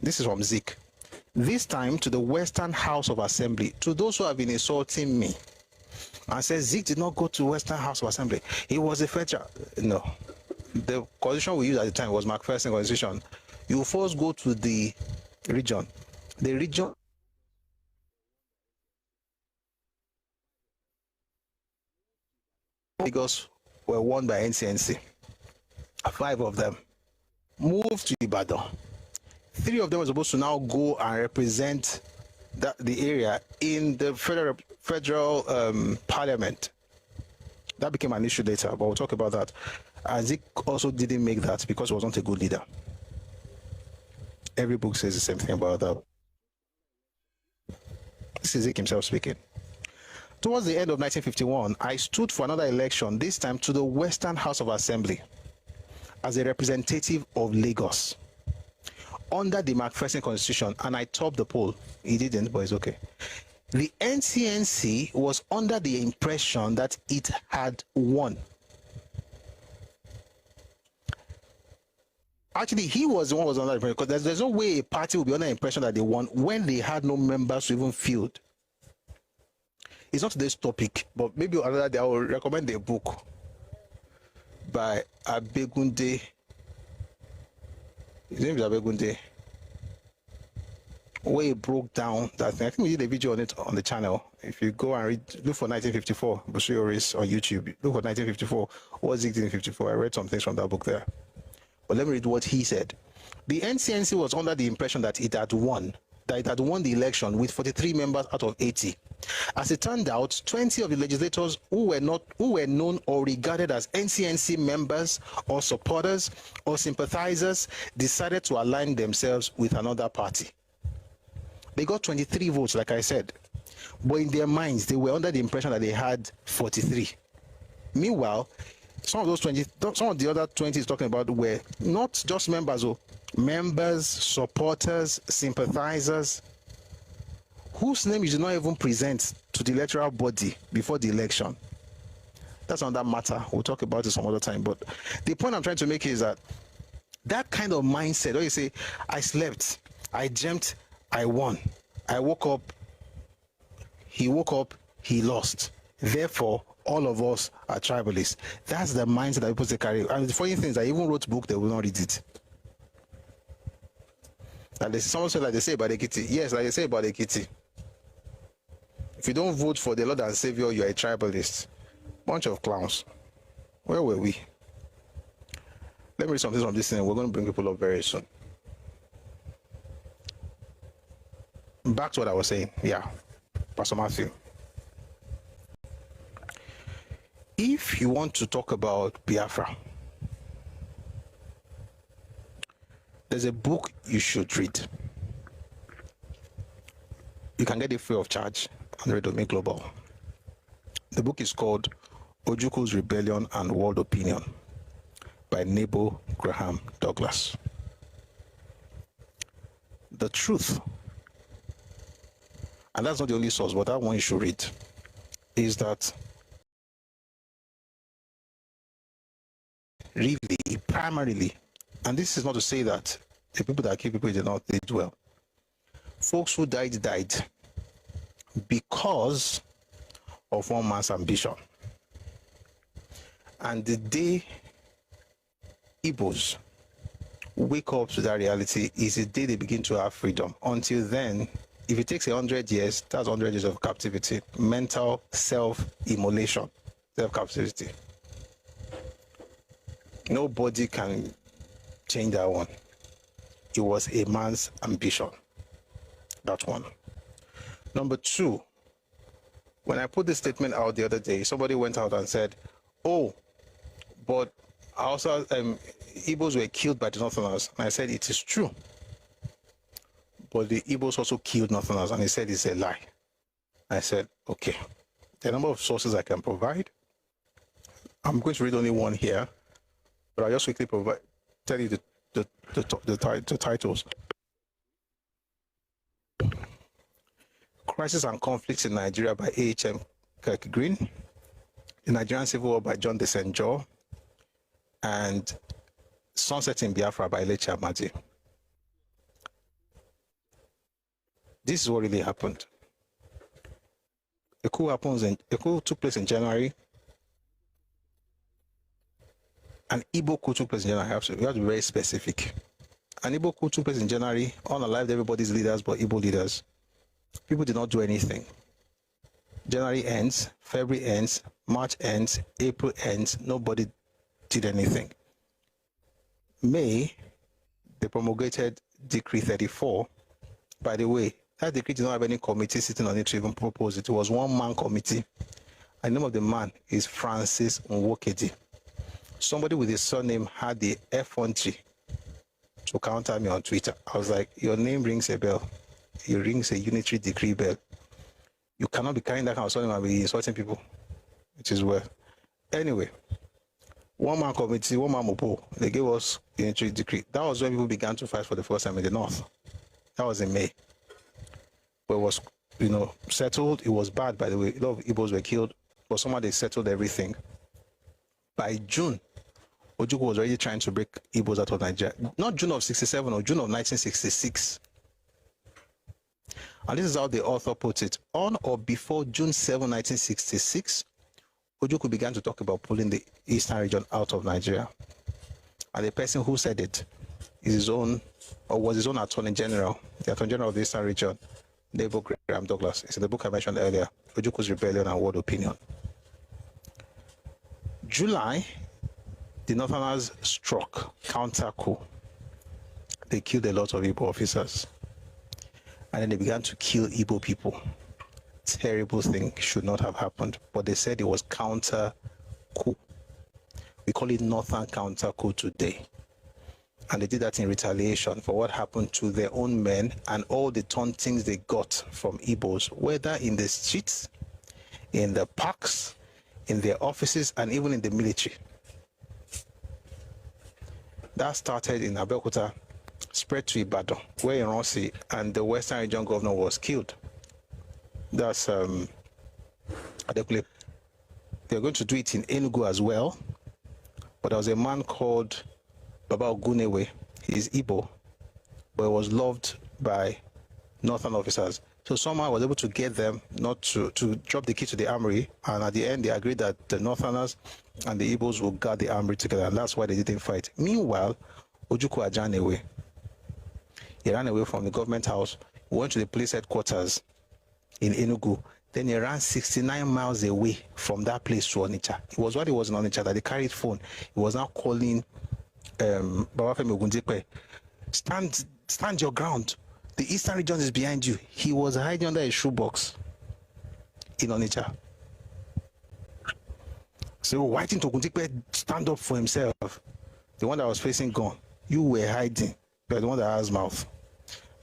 This is from Zik. This time to the Western House of Assembly. To those who have been insulting me and said Zik did not go to Western House of Assembly, he was a federal. No. The constitution we used at the time was McPherson Constitution. You first go to the region. The region Lagos were won by NCNC. 5 of them moved to Ibadan. 3 of them were supposed to now go and represent the area in the federal parliament. That became an issue later, but we'll talk about that. Zik also didn't make that because he was not a good leader. Every book says the same thing about that. This is Zik himself speaking. Towards the end of 1951, I stood for another election, this time to the Western House of Assembly, as a representative of Lagos under the McPherson Constitution, and I topped the poll. He didn't, but it's okay. The NCNC was under the impression that it had won. Actually, he was the one who was under the impression, because there's no way a party will be under the impression that they won when they had no members to even field. It's not today's topic, but maybe another day I will recommend a book by Abegunde. His name is Abegunde. Where he broke down that thing. I think we did a video on it on the channel. If you go and look for 1954, Busuyoris on YouTube. Look for 1954. What Zik did in 54? I read some things from that book there. But let me read what he said. The NCNC was under the impression that it had won the election with 43 members out of 80. As it turned out, 20 of the legislators who were known or regarded as NCNC members or supporters or sympathizers decided to align themselves with another party. They got 23 votes, like I said, but in their minds, they were under the impression that they had 43. Meanwhile, Some of those 20, some of the other 20 is talking about were not just members, members, supporters, sympathizers, whose name you did not even present to the electoral body before the election. That's another matter. We'll talk about it some other time. But the point I'm trying to make is that kind of mindset, where you say, I slept, I dreamt, I won. I woke up, he woke up, he lost. Therefore, all of us are tribalists. That's the mindset that people say carry. And the funny thing is, I even wrote a book, they will not read it. And someone said, like they say about Ekiti. Yes, like they say about Ekiti. If you don't vote for the Lord and Savior, you are a tribalist. Bunch of clowns. Where were we? Let me read something from this thing. We're going to bring people up very soon. Back to what I was saying. Yeah, Pastor Matthew. If you want to talk about Biafra, there's a book you should read. You can get it free of charge on Radio Me Global. The book is called Ojuku's Rebellion and World Opinion by Nebo Graham Douglas. The truth, and that's not the only source, but that one you should read, is that really, primarily, and this is not to say that the people that kill people in the north did well. Folks who died because of one man's ambition. And the day Igbos wake up to that reality is the day they begin to have freedom. Until then, if it takes 100 years, that's 100 years of captivity, mental self-immolation, self-captivity. Nobody can change that one. It was a man's ambition. That's one. Number two, when I put this statement out the other day, somebody went out and said, oh, but also Igbos were killed by the Northerners. And I said, it is true. But the Igbos also killed Northerners. And he said, it's a lie. I said, okay. The number of sources I can provide. I'm going to read only one here, but I'll just quickly tell you the titles. Crisis and Conflicts in Nigeria by A.H.M. Kirk Green, The Nigerian Civil War by John Desenjo, and Sunset in Biafra by Leche Amadi. This is what really happened. A coup took place in January. An Igbo coup took place in January. We have to be very specific. An Igbo coup took place in January, unalived everybody's leaders but Igbo leaders. People did not do anything. January ends, February ends, March ends, April ends, nobody did anything. May, they promulgated Decree 34. By the way, that decree did not have any committee sitting on it to even propose it. It was one-man committee. And the name of the man is Francis Nwokedi. Somebody with his surname had the effrontery to counter me on Twitter. I was like, your name rings a bell. It rings a unitary decree bell. You cannot be carrying that kind of surname and be insulting people. It is well. Anyway, one-man committee, one-man mopo, they gave us unitary decree. That was when people began to fight for the first time in the north. That was in May. But it was, settled. It was bad, by the way. A lot of Igbos were killed, but somehow they settled everything. By June, Ojukwu was already trying to break Igbos out of Nigeria. Not June of 67 or June of 1966. And this is how the author puts it. On or before June 7, 1966, Ojukwu began to talk about pulling the eastern region out of Nigeria. And the person who said it is his own, or was his own Attorney General, the Attorney General of the eastern region, Nebo Graham Douglas. It's in the book I mentioned earlier, Ojuku's Rebellion and World Opinion. July, the Northerners struck counter coup. They killed a lot of Igbo officers. And then they began to kill Igbo people. Terrible thing, should not have happened. But they said it was counter coup. We call it Northern counter coup today. And they did that in retaliation for what happened to their own men and all the tauntings they got from Igbos, whether in the streets, in the parks, in their offices, and even in the military. That started in Abeokuta, spread to Ibadan, where Ironsi and the Western Region governor was killed. That's Adekule. They're going to do it in Enugu as well, but there was a man called Baba Ogunewe. He's Igbo, but he was loved by northern officers. So somehow I was able to get them not to drop the key to the armory, and at the end they agreed that the northerners and the Igbos will guard the armory together, and that's why they didn't fight. Meanwhile, Ojukwu ran away. He ran away from the government house, went to the police headquarters in Enugu. Then he ran 69 miles away from that place to Onitsha. It was while he was in Onitsha that he carried phone. He was now calling Babafemi Ogundipe, stand your ground. The Eastern Region is behind you. He was hiding under a shoebox in Onitsha. So why didn't Ogundipe stand up for himself? The one that was facing gun. You were hiding. You're the one that has mouth.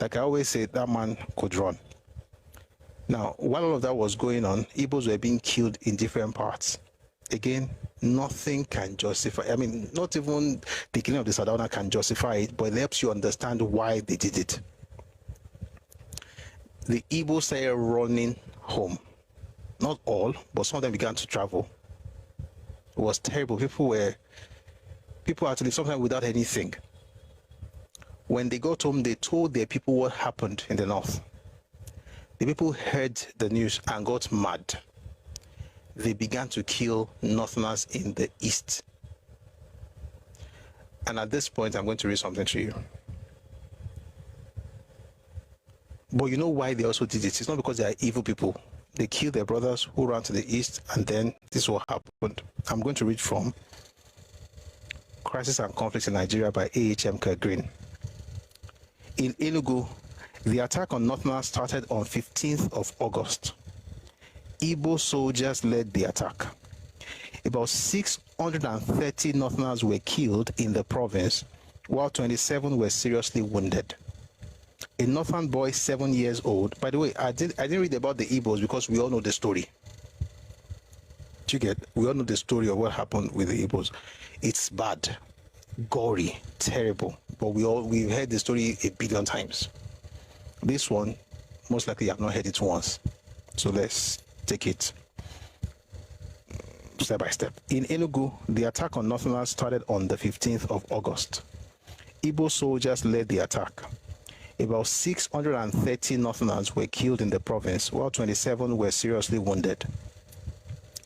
Like I always say, that man could run. Now, while all of that was going on, Igbos were being killed in different parts. Again, nothing can justify, I mean, not even the killing of the Sardauna can justify it, but it helps you understand why they did it. The Igbos started running home. Not all, but some of them began to travel. It was terrible. People actually sometimes without anything. When they got home, they told their people what happened in the north. The people heard the news and got mad. They began to kill northerners in the east. And at this point, I'm going to read something to you. But you know why they also did it? It's not because they are evil people. They killed their brothers who ran to the east, and then this is what happened. I'm going to read from Crisis and Conflict in Nigeria by A.H.M. Green. In Enugu, the attack on northerners started on 15th of August. Igbo soldiers led the attack. About 630 northerners were killed in the province, while 27 were seriously wounded. A northern boy, 7 years old. By the way, I didn't read about the Igbos because we all know the story. Do you get? We all know the story of what happened with the Igbos. It's bad, gory, terrible. But we've heard the story a billion times. This one, most likely I've not heard it once. So let's take it step by step. In Enugu, the attack on northerners started on the 15th of August. Igbo soldiers led the attack. About 630 northerners were killed in the province, while 27 were seriously wounded.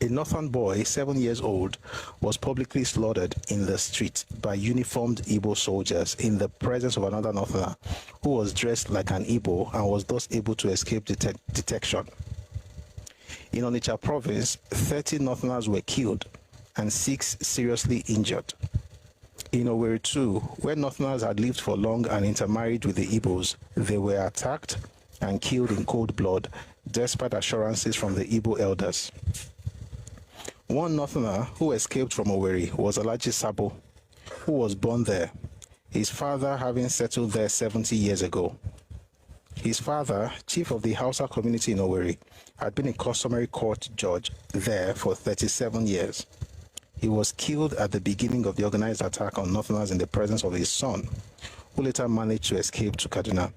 A northern boy, 7 years old, was publicly slaughtered in the street by uniformed Igbo soldiers in the presence of another northerner who was dressed like an Igbo and was thus able to escape detection. In Onitsha province, 30 northerners were killed and 6 seriously injured. In Owerri too, where northerners had lived for long and intermarried with the Igbos, they were attacked and killed in cold blood, despite assurances from the Igbo elders. One northerner who escaped from Owerri was Alhaji Sabo, who was born there, his father having settled there 70 years ago. His father, chief of the Hausa community in Owerri, had been a customary court judge there for 37 years. He was killed at the beginning of the organized attack on northerners in the presence of his son, who later managed to escape to Kaduna.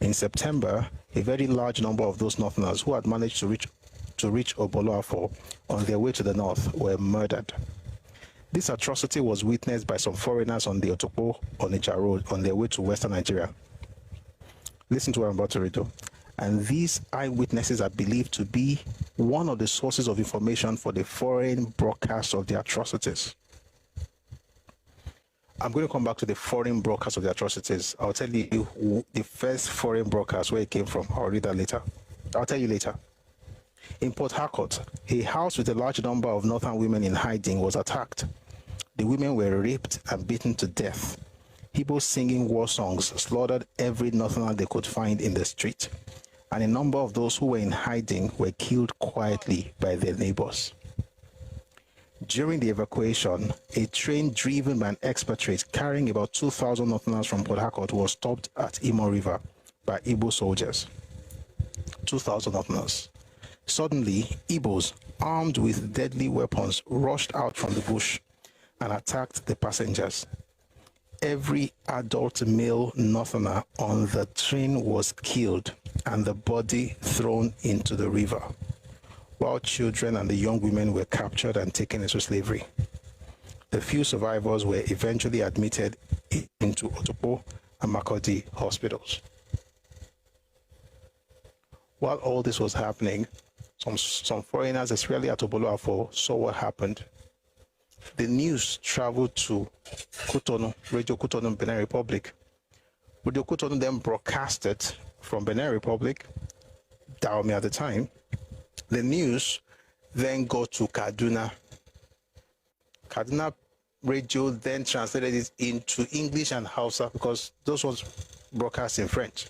In September, a very large number of those northerners who had managed to reach Oboloafo on their way to the north were murdered. This atrocity was witnessed by some foreigners on the Otokpo-Onitsha road on their way to western Nigeria. Listen to what I'm about to read. And these eyewitnesses are believed to be one of the sources of information for the foreign broadcast of the atrocities. I'm going to come back to the foreign broadcast of the atrocities. I'll tell you the first foreign broadcast, where it came from. I'll read that later. I'll tell you later. In Port Harcourt, a house with a large number of northern women in hiding was attacked. The women were raped and beaten to death. People singing war songs slaughtered every northerner they could find in the street, and a number of those who were in hiding were killed quietly by their neighbors. During the evacuation, a train driven by an expectorate carrying about 2,000 northerners from Port Harcourt was stopped at Imo River by Igbo soldiers. 2,000 northerners. Suddenly, Igbos, armed with deadly weapons, rushed out from the bush and attacked the passengers. every adult male Northerner on the train was killed and the body thrown into the river, while children and the young women were captured and taken into slavery. The few survivors were eventually admitted into Otopo and Makodi hospitals. While all this was happening, some foreigners, especially at Oboloafo, saw what happened. The news traveled to Cotonou, Radio Cotonou, Benin Republic. Radio Cotonou then broadcast it from Benin Republic, Dahomey at the time. The news then got to Kaduna. Kaduna Radio then translated it into English and Hausa because those ones broadcast in French.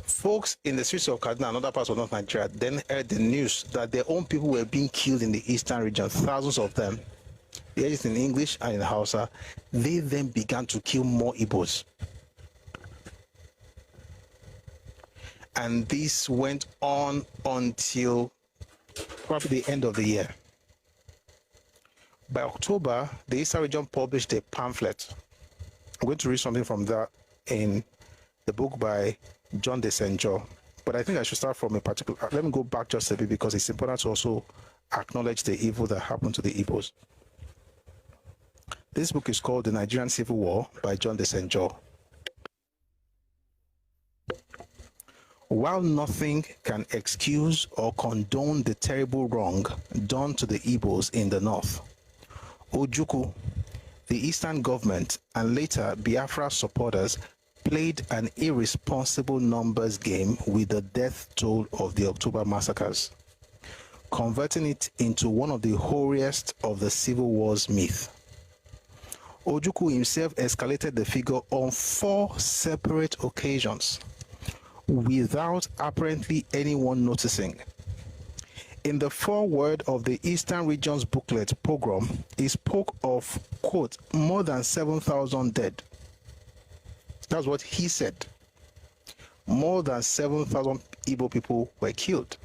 Folks in the streets of Kaduna and other parts of North Nigeria then heard the news that their own people were being killed in the eastern region, thousands of them. They heard it in English and in Hausa. They then began to kill more Igbos. And this went on until probably the end of the year. By October, the Eastern region published a pamphlet. I'm going to read something from that in the book by John de Senjo. But I think I should start from a particular... Let me go back just a bit because it's important to also acknowledge the evil that happened to the Igbos. This book is called The Nigerian Civil War by John de Senjo. While nothing can excuse or condone the terrible wrong done to the Igbos in the north, Ojukwu, the Eastern government, and later Biafra supporters played an irresponsible numbers game with the death toll of the October massacres, converting it into one of the holiest of the Civil War's myth. Ojukwu himself escalated the figure on 4 separate occasions, without apparently anyone noticing. In the foreword of the Eastern Region's booklet, Pogrom, he spoke of, quote, more than 7,000 dead. That's what he said. More than 7,000 Igbo people were killed.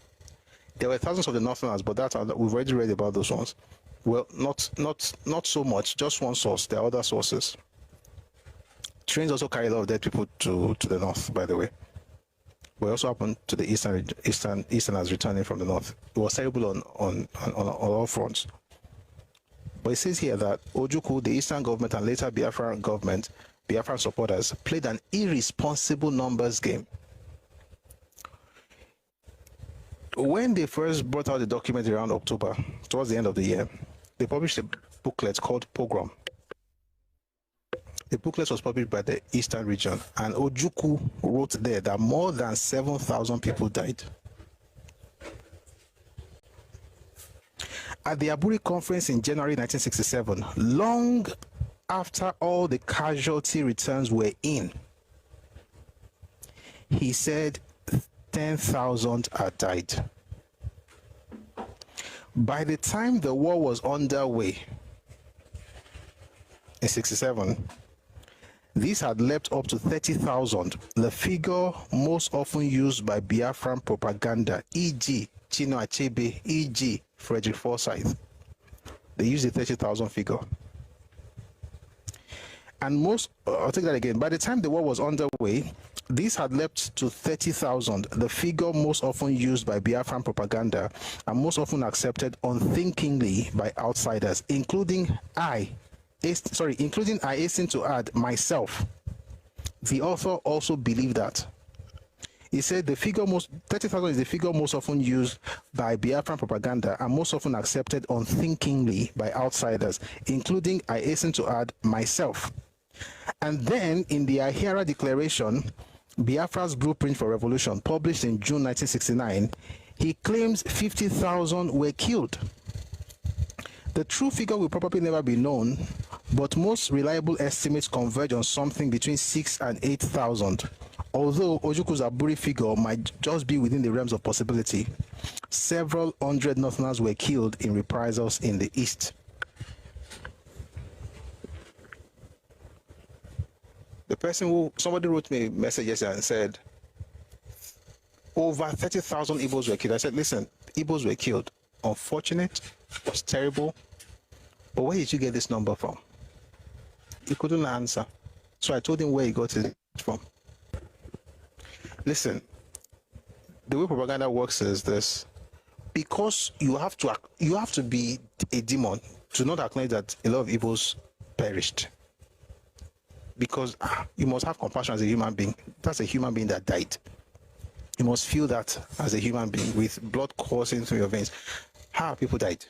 There were thousands of the Northerners, but we've already read about those ones. Well, not so much, just one source. There are other sources. Trains also carry a lot of dead people to the north, by the way. What also happened to the Easterners returning from the north. It was terrible on all fronts. But it says here that Ojukwu, the Eastern government, and later Biafran supporters played an irresponsible numbers game. When they first brought out the document around October, towards the end of the year, they published a booklet called Pogrom. The booklet was published by the Eastern region, and Ojukwu wrote there that more than 7,000 people died. At the Aburi conference in January 1967, long after all the casualty returns were in, he said 10,000 had died. By the time the war was underway in 67, this had leapt up to 30,000, the figure most often used by Biafran propaganda, e.g. Chino Achebe, e.g. Frederick Forsyth. They used the 30,000 figure. And I'll take that again. By the time the war was underway, this had leapt to 30,000, the figure most often used by Biafran propaganda and most often accepted unthinkingly by outsiders, including I hasten to add myself. The author also believed that. He said the figure 30,000 is the figure most often used by Biafran propaganda and most often accepted unthinkingly by outsiders, including, I hasten to add, myself. And then in the Ahira Declaration, Biafra's Blueprint for Revolution, published in June 1969, he claims 50,000 were killed. The true figure will probably never be known, but most reliable estimates converge on something between 6,000 and 8,000. Although Ojukwu's Aburi figure might just be within the realms of possibility, several hundred Northerners were killed in reprisals in the east. Somebody wrote me a message yesterday and said, over 30,000 Igbos were killed. I said, listen, Igbos were killed. Unfortunate, it was terrible, but where did you get this number from? He couldn't answer. So I told him where he got it from. Listen, the way propaganda works is this: because you have to be a demon to not acknowledge that a lot of Igbos perished. Because you must have compassion as a human being. That's a human being that died. You must feel that as a human being with blood coursing through your veins. How people died.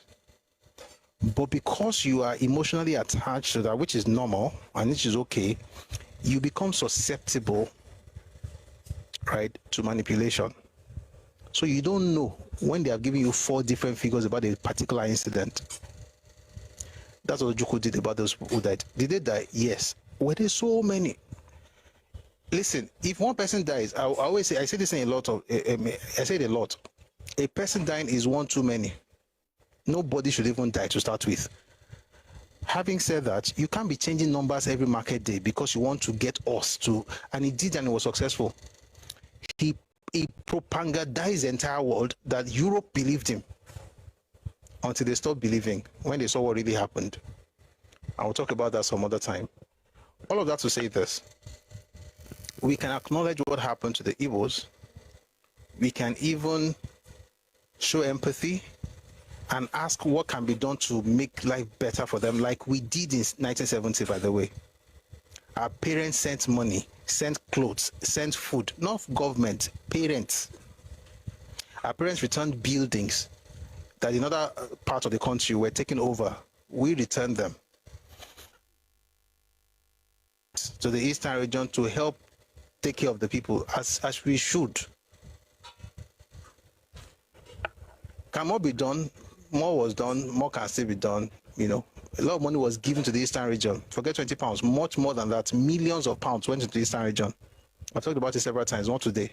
But because you are emotionally attached to that, which is normal and which is okay, you become susceptible, right, to manipulation. So you don't know when they are giving you 4 different figures about a particular incident. That's what Ojukwu did about those people who died. Did they die? Yes. Were there so many? Listen, if one person dies, I always say, I say this in a lot of, I say it a lot. A person dying is one too many. Nobody should even die to start with. Having said that, you can't be changing numbers every market day because you want to get us to, and he did, and he was successful. He propagandized the entire world that Europe believed him until they stopped believing when they saw what really happened. I will talk about that some other time. All of that to say this: we can acknowledge what happened to the Igbos. We can even show empathy and ask what can be done to make life better for them, like we did in 1970, by the way. Our parents sent money, sent clothes, sent food, not government, parents. Our parents returned buildings that in other parts of the country were taken over. We returned them to the eastern region to help take care of the people as we should. Can more be done? More was done, more can still be done. You know, a lot of money was given to the eastern region. Forget 20 pounds, much more than that. Millions of pounds went into the eastern region. I've talked about it several times, not today.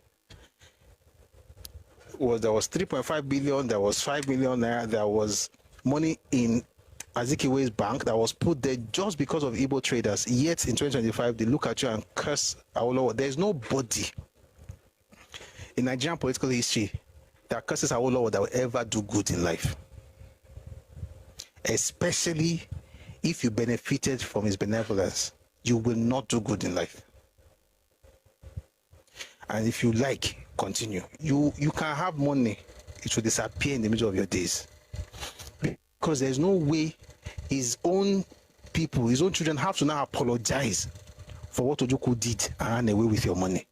There was 3.5 billion, there was 5 million there, there was money in Azikiwe's bank that was put there just because of Igbo traders. Yet in 2025, they look at you and curse Awolowo. There's nobody in Nigerian political history that curses Awolowo that will ever do good in life. Especially if you benefited from his benevolence, you will not do good in life. And if you like, continue. You can have money, it will disappear in the middle of your days. Because there's no way his own people, his own children have to now apologize for what Ojukwu did and ran away with your money.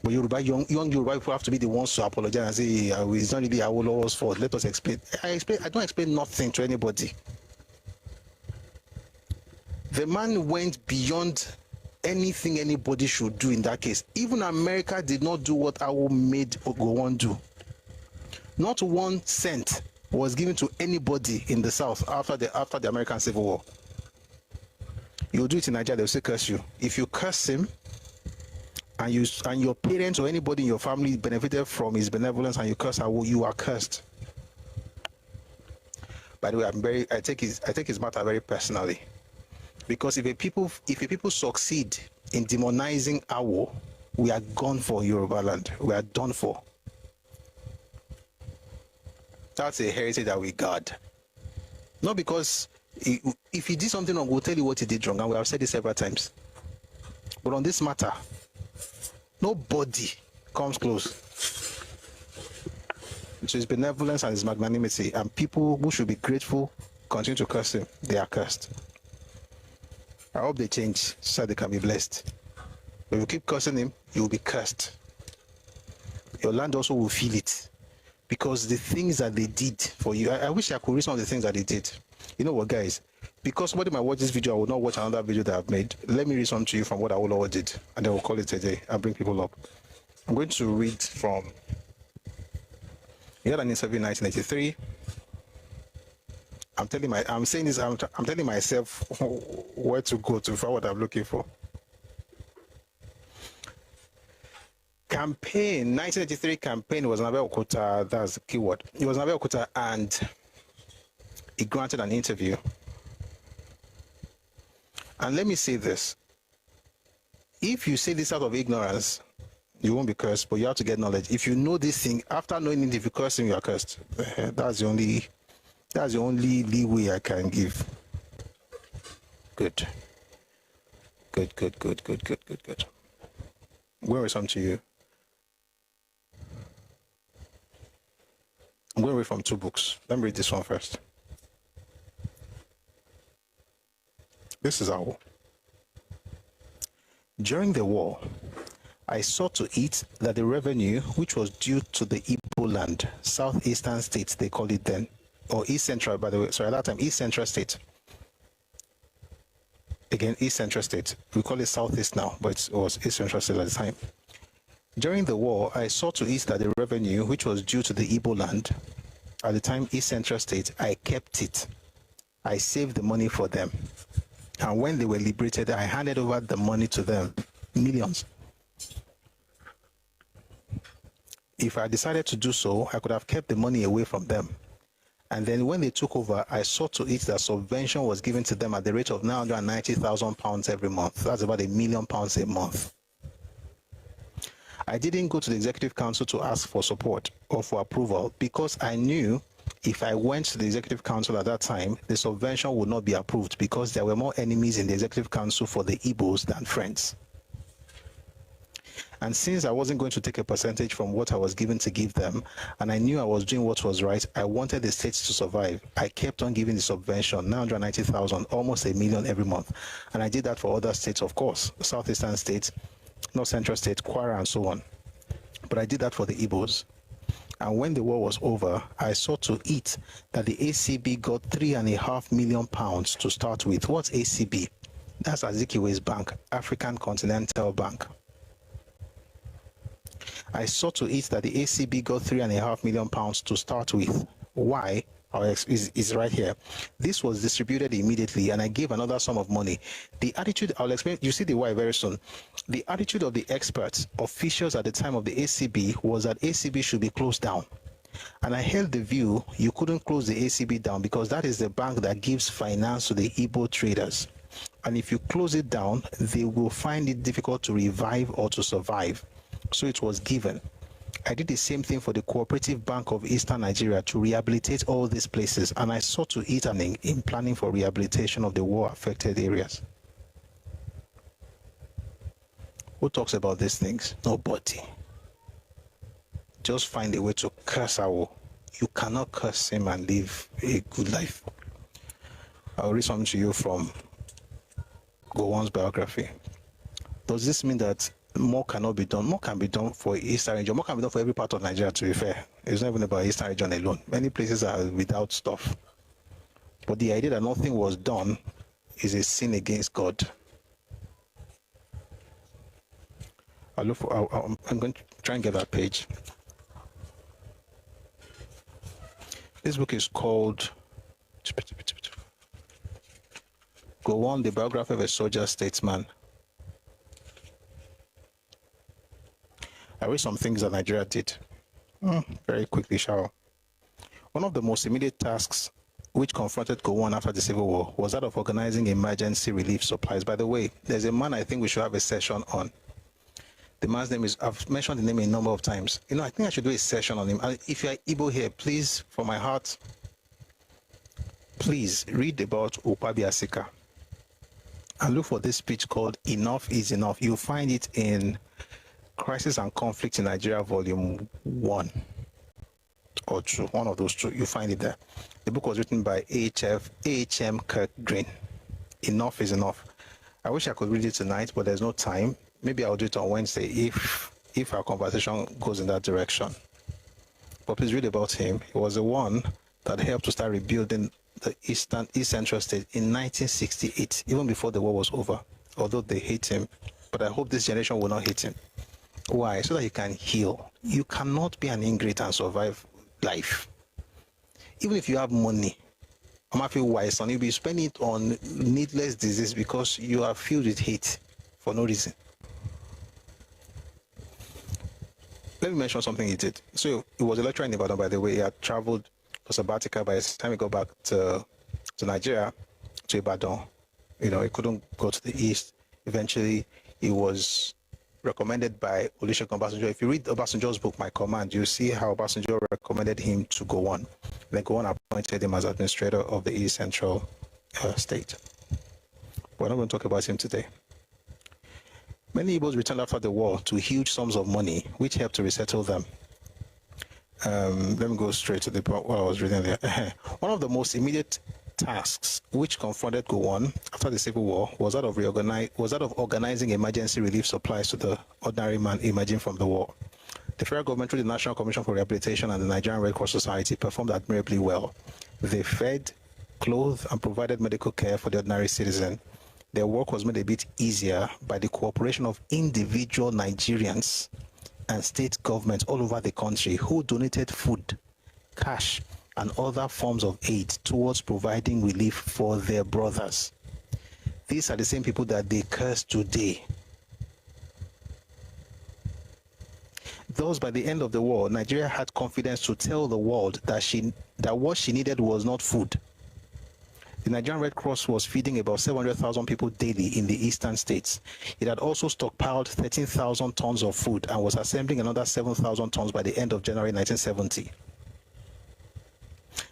But Yoruba, young Yoruba people have to be the ones to apologize and say, it's not really Awolowo's fault. Let us explain. I don't explain nothing to anybody. The man went beyond anything anybody should do in that case. Even America did not do what Awo made Ogowon do. Not 1 cent was given to anybody in the South after the American Civil War. You do it in Nigeria, they'll say curse you. If you curse him, and your parents or anybody in your family benefited from his benevolence and you curse Awo, you are cursed. By the way, I take his matter very personally. Because if a people succeed in demonizing Awo, we are gone for Yoruba land. We are done for. That's a heritage that we guard. Not because if he did something wrong, we'll tell you what he did wrong, and we have said this several times. But on this matter, nobody comes close to his benevolence and his magnanimity, and people who should be grateful continue to curse him. They are cursed. I hope they change so they can be blessed. If you keep cursing him, you will be cursed. Your land also will feel it, because the things that they did for you, I wish I could read some of the things that they did. You know what, guys? Because somebody might watch this video, I will not watch another video that I've made. Let me read some to you from what Awolowo did, and then we'll call it a day and bring people up. I'm going to read from, he had an interview in 1983. I'm telling myself where to go to find what I'm looking for. Campaign, 1983 campaign was in Abeokuta, that's the keyword. It was in Abeokuta, and he granted an interview. And let me say this. If you say this out of ignorance, you won't be cursed, but you have to get knowledge. If you know this thing, after knowing it, if you curse him, you are cursed. That's the only leeway I can give. Good. Good. Where is some to you? I'm going to read from 2 books. Let me read this one first. This is our. During the war, I sought to eat that the revenue which was due to the Igbo land, southeastern states, they called it then, or East Central, by the way, sorry, at that time, East Central state. Again, East Central state. We call it Southeast now, but it was East Central state at the time. During the war, I sought to eat that the revenue which was due to the Igbo land, at the time, East Central state, I kept it. I saved the money for them. And when they were liberated, I handed over the money to them, millions. If I decided to do so, I could have kept the money away from them. And then when they took over, I sought to eat that subvention was given to them at the rate of £990,000 every month. That's about £1 million a month. I didn't go to the Executive Council to ask for support or for approval because I knew if I went to the Executive Council at that time, the subvention would not be approved because there were more enemies in the Executive Council for the Igbos than friends. And since I wasn't going to take a percentage from what I was given to give them, and I knew I was doing what was right, I wanted the states to survive. I kept on giving the subvention, 990,000, almost £1 million every month. And I did that for other states, of course, southeastern states, North Central states, Kwara, and so on. But I did that for the Igbos. And when the war was over, I sought to eat that the ACB got £3.5 million to start with. What's ACB? That's Azikiwe's bank, African Continental Bank. I sought to eat that the ACB got £3.5 million to start with. Why? Is right here. This was distributed immediately, and I gave another sum of money. The attitude, I'll explain, you see the why very soon. The attitude of the experts, officials at the time of the ACB was that ACB should be closed down. And I held the view you couldn't close the ACB down because that is the bank that gives finance to the Igbo traders. And if you close it down, they will find it difficult to revive or to survive. So it was given. I did the same thing for the Cooperative Bank of Eastern Nigeria to rehabilitate all these places, and I sought to eat in planning for rehabilitation of the war-affected areas. Who talks about these things? Nobody. Just find a way to curse our. You cannot curse him and live a good life. I'll read something to you from Gowon's biography. Does this mean that more cannot be done? More can be done for Eastern region. More can be done for every part of Nigeria, to be fair. It's not even about Eastern region alone. Many places are without stuff. But the idea that nothing was done is a sin against God. I'm going to try and get that page. This book is called Gowon, the Biography of a Soldier Statesman. I read some things that Nigeria did. Very quickly, shall. One of the most immediate tasks which confronted Gowon after the Civil War was that of organizing emergency relief supplies. By the way, there's a man I think we should have a session on. The man's name is, I've mentioned the name a number of times. You know, I think I should do a session on him. And if you're Igbo here, please, from my heart, please read about Ukwabi Asika and look for this speech called Enough is Enough. You'll find it in Crisis and Conflict in Nigeria, Volume 1 or 2, one of those two. You find it there. The book was written by A.H.M. Kirk Green. Enough is Enough. I wish I could read it tonight, but there's no time. Maybe I'll do it on Wednesday if our conversation goes in that direction. But please read about him. He was the one that helped to start rebuilding the East Central State in 1968, even before the war was over, although they hate him. But I hope this generation will not hate him. Why? So that he can heal. You cannot be an ingrate and survive life. Even if you have money, I'm not feel wise, and you'll be spending it on needless disease because you are filled with hate for no reason. Let me mention something he did. So he was a lecturer in Ibadan, by the way. He had traveled for sabbatical. By the time he got back to Nigeria, to Ibadan, you know, he couldn't go to the east. Eventually, he was recommended by Olusegun Obasanjo. If you read Obasanjo's book, My Command, you see how Obasanjo recommended him to go on. Then Gowon appointed him as administrator of the East Central State. We're not going to talk about him today. Many Igbos returned after the war to huge sums of money, which helped to resettle them. Let me go straight to the part what I was reading there. One of the most immediate tasks which confronted Gowon after the Civil War was that of organizing emergency relief supplies to the ordinary man emerging from the war. The federal government, through the National Commission for Rehabilitation and the Nigerian Red Cross Society, performed admirably well. They fed, clothed, and provided medical care for the ordinary citizen. Their work was made a bit easier by the cooperation of individual Nigerians and state governments all over the country who donated food, cash, and other forms of aid towards providing relief for their brothers. These are the same people that they curse today. Thus, by the end of the war, Nigeria had confidence to tell the world that what she needed was not food. The Nigerian Red Cross was feeding about 700,000 people daily in the eastern states. It had also stockpiled 13,000 tons of food and was assembling another 7,000 tons by the end of January 1970.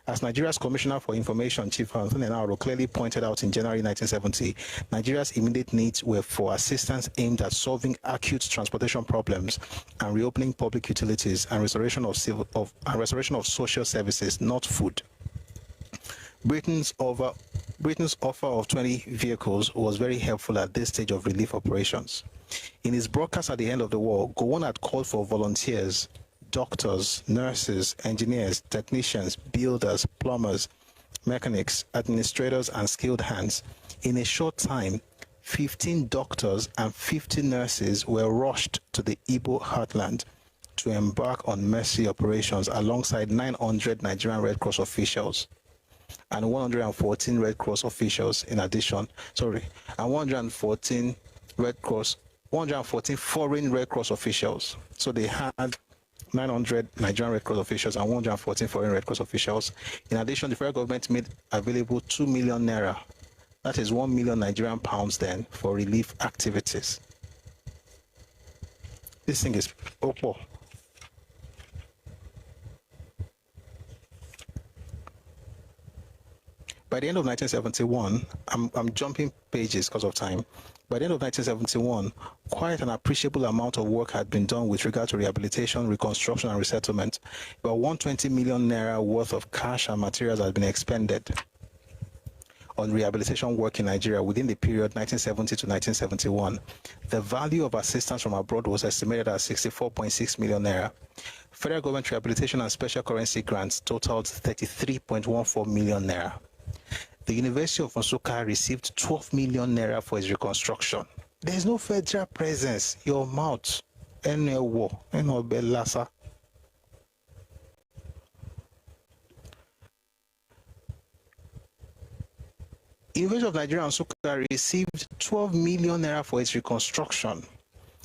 As Nigeria's Commissioner for Information, Chief Anthony Enaro, clearly pointed out in January 1970, Nigeria's immediate needs were for assistance aimed at solving acute transportation problems and reopening public utilities and restoration of social services, not food. Britain's offer of 20 vehicles was very helpful at this stage of relief operations. In his broadcast at the end of the war, Gowon had called for volunteers, doctors, nurses, engineers, technicians, builders, plumbers, mechanics, administrators, and skilled hands. In a short time, 15 doctors and 50 nurses were rushed to the Igbo heartland to embark on mercy operations alongside 900 Nigerian Red Cross officials and 114 Red Cross officials in addition, and 114 foreign Red Cross officials. So they had 900 Nigerian Red Cross officials and 114 foreign Red Cross officials. In addition, the federal government made available 2 million naira, that is 1 million Nigerian pounds then, for relief activities. This thing is Opo. By the end of 1971, I'm jumping pages because of time. By the end of 1971, quite an appreciable amount of work had been done with regard to rehabilitation, reconstruction, and resettlement. About 120 million naira worth of cash and materials had been expended on rehabilitation work in Nigeria within the period 1970 to 1971. The value of assistance from abroad was estimated at 64.6 million naira. Federal government rehabilitation and special currency grants totaled 33.14 million naira. The University of Nsukka received 12 million naira for its reconstruction. There is no federal presence. Your mouth. Belasa. University of Nigeria Nsukka received 12 million naira for its reconstruction,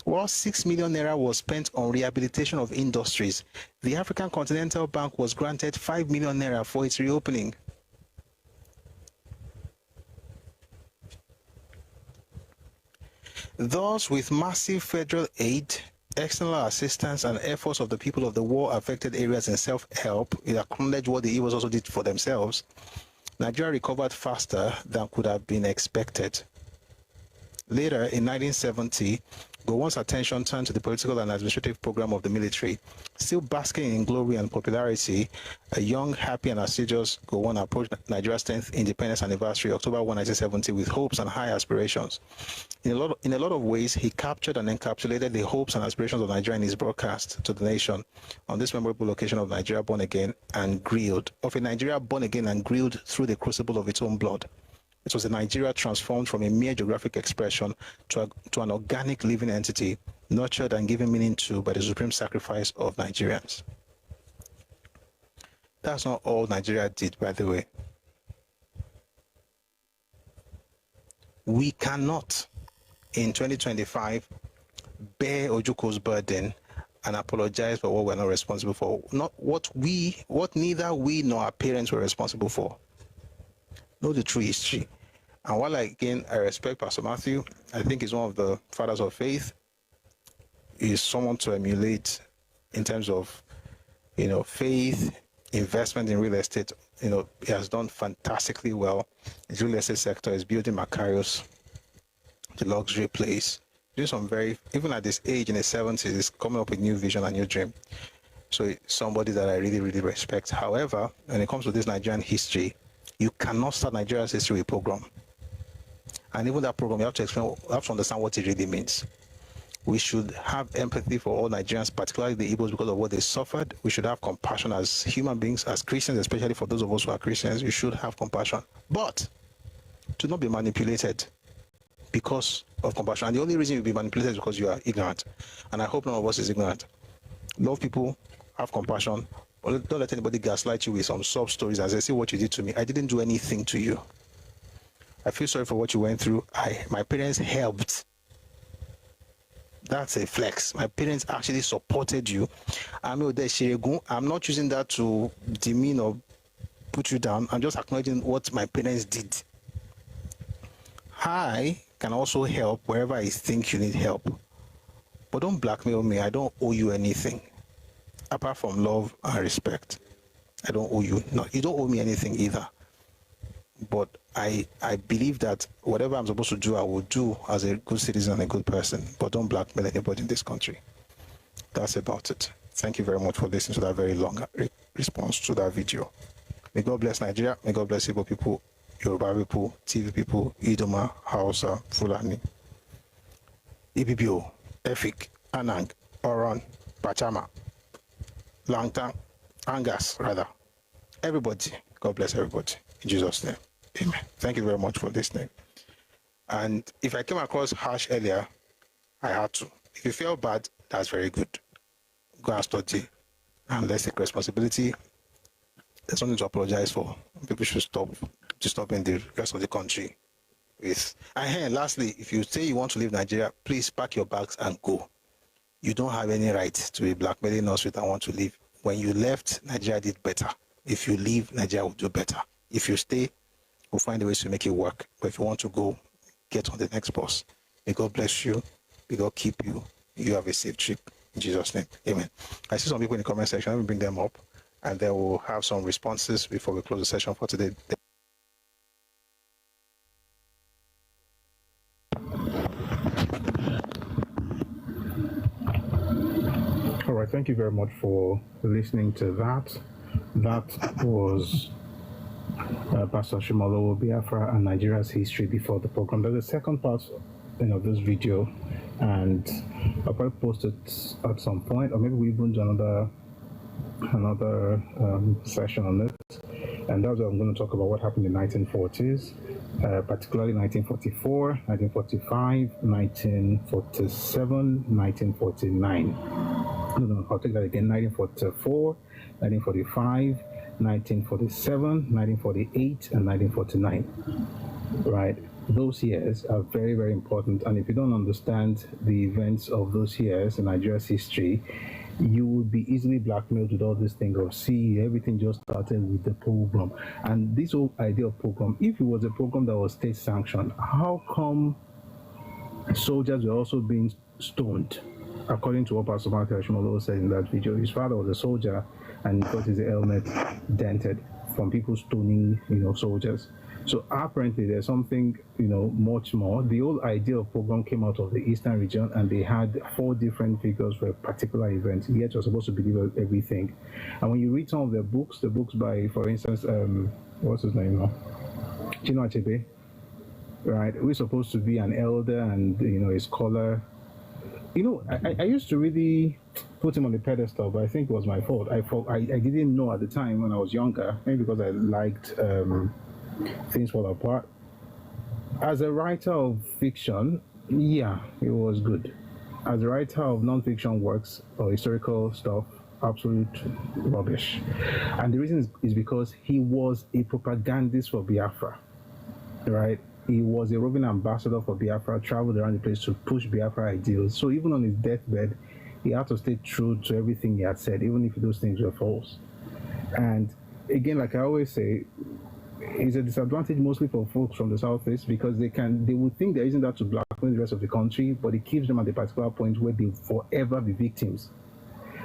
while 6 million naira was spent on rehabilitation of industries. The African Continental Bank was granted 5 million naira for its reopening. Thus, with massive federal aid, external assistance, and efforts of the people of the war-affected areas in self-help, it acknowledged what the Igbos also did for themselves, Nigeria recovered faster than could have been expected. Later, in 1970, Gowon's attention turned to the political and administrative program of the military. Still basking in glory and popularity, a young, happy, and assiduous Gowon approached Nigeria's 10th independence anniversary, October 1, 1970, with hopes and high aspirations. In a lot of ways, he captured and encapsulated the hopes and aspirations of Nigeria in his broadcast to the nation on this memorable occasion of Nigeria born again and grilled, of a Nigeria born again and grilled through the crucible of its own blood. It was a Nigeria transformed from a mere geographic expression to an organic living entity, nurtured and given meaning to by the supreme sacrifice of Nigerians. That's not all Nigeria did, by the way. We cannot, in 2025, bear Ojuko's burden and apologize for what we're not responsible for, not what neither we nor our parents were responsible for. Know the true history. And while I respect Pastor Matthew, I think he's one of the fathers of faith. He's someone to emulate in terms of, faith, investment in real estate. He has done fantastically well. His real estate sector is building Macarius, the luxury place, doing some very, even at this age in his 70s, is coming up with new vision and new dream. So it's somebody that I really, really respect. However, when it comes to this Nigerian history, you cannot start Nigeria's history with pogrom. And even that program, you have to explain, you have to understand what it really means. We should have empathy for all Nigerians, particularly the Igbos, because of what they suffered. We should have compassion as human beings, as Christians, especially for those of us who are Christians. You should have compassion, but to not be manipulated because of compassion. And the only reason you'll be manipulated is because you are ignorant. And I hope none of us is ignorant. Love people, have compassion, but don't let anybody gaslight you with some sob stories and say, see what you did to me. I didn't do anything to you. I feel sorry for what you went through. My parents helped. That's a flex. My parents actually supported you. I'm not using that to demean or put you down. I'm just acknowledging what my parents did. I can also help wherever I think you need help. But don't blackmail me. I don't owe you anything. Apart from love and respect. I don't owe you. No, you don't owe me anything either. But I believe that whatever I'm supposed to do, I will do as a good citizen and a good person. But don't blackmail anybody in this country. That's about it. Thank you very much for listening to that very long response to that video. May God bless Nigeria. May God bless Igbo people, Yoruba people, TV people, Idoma, Hausa, Fulani, Ibibio, Efik, Anang, Oron, Pachama, Langtang, Angas, rather. Everybody. God bless everybody. In Jesus' name. Amen. Thank you very much for listening. And if I came across harsh earlier, I had to. If you feel bad, that's very good. Go and study and let's take responsibility. There's nothing to apologize for. People should stop disturbing the rest of the country with. And lastly, if you say you want to leave Nigeria, please pack your bags and go. You don't have any right to be blackmailing us with I want to leave. When you left, Nigeria did better. If you leave, Nigeria will do better. If you stay, we'll find a way to make it work. But if you want to go, get on the next bus. May God bless you. May God keep you. You have a safe trip. In Jesus' name. Amen. I see some people in the comment section. Let me bring them up. And then we'll have some responses before we close the session for today. All right. Thank you very much for listening to that. That was Pastor Ashimolowo, Biafra and Nigeria's history before the program. There's a second part of this video, and I'll probably post it at some point, or maybe we even do another session on it. And that's what I'm going to talk about what happened in the 1940s, particularly 1944, 1945, 1947, 1949. No, I'll take that again. 1944, 1945, 1947, 1948, and 1949. Right? Those years are very, very important. And if you don't understand the events of those years in Nigeria's history, you would be easily blackmailed with all this thing of, see, everything just started with the program. And this whole idea of program, if it was a program that was state sanctioned, how come soldiers were also being stoned? According to what Pastor Ashimolowo said in that video, his father was a soldier and got his helmet dented from people stoning, soldiers. So apparently there's something, much more. The whole idea of program came out of the Eastern region, and they had 4 different figures for a particular event. Yet you're supposed to believe everything. And when you read some of their books, the books by, for instance, what's his name now? Chino Achebe, right? We're supposed to be an elder and, a scholar. I used to really put him on the pedestal, but I think it was my fault. I didn't know at the time when I was younger, maybe because I liked Things Fall Apart. As a writer of fiction, yeah, it was good. As a writer of non-fiction works or historical stuff, absolute rubbish. And the reason is because he was a propagandist for Biafra, right? He was a roving ambassador for Biafra, traveled around the place to push Biafra ideals. So even on his deathbed, he had to stay true to everything he had said, even if those things were false. And again, like I always say, it's a disadvantage mostly for folks from the Southeast, because they would think they're using that to blackmail the rest of the country, but it keeps them at a particular point where they forever be victims.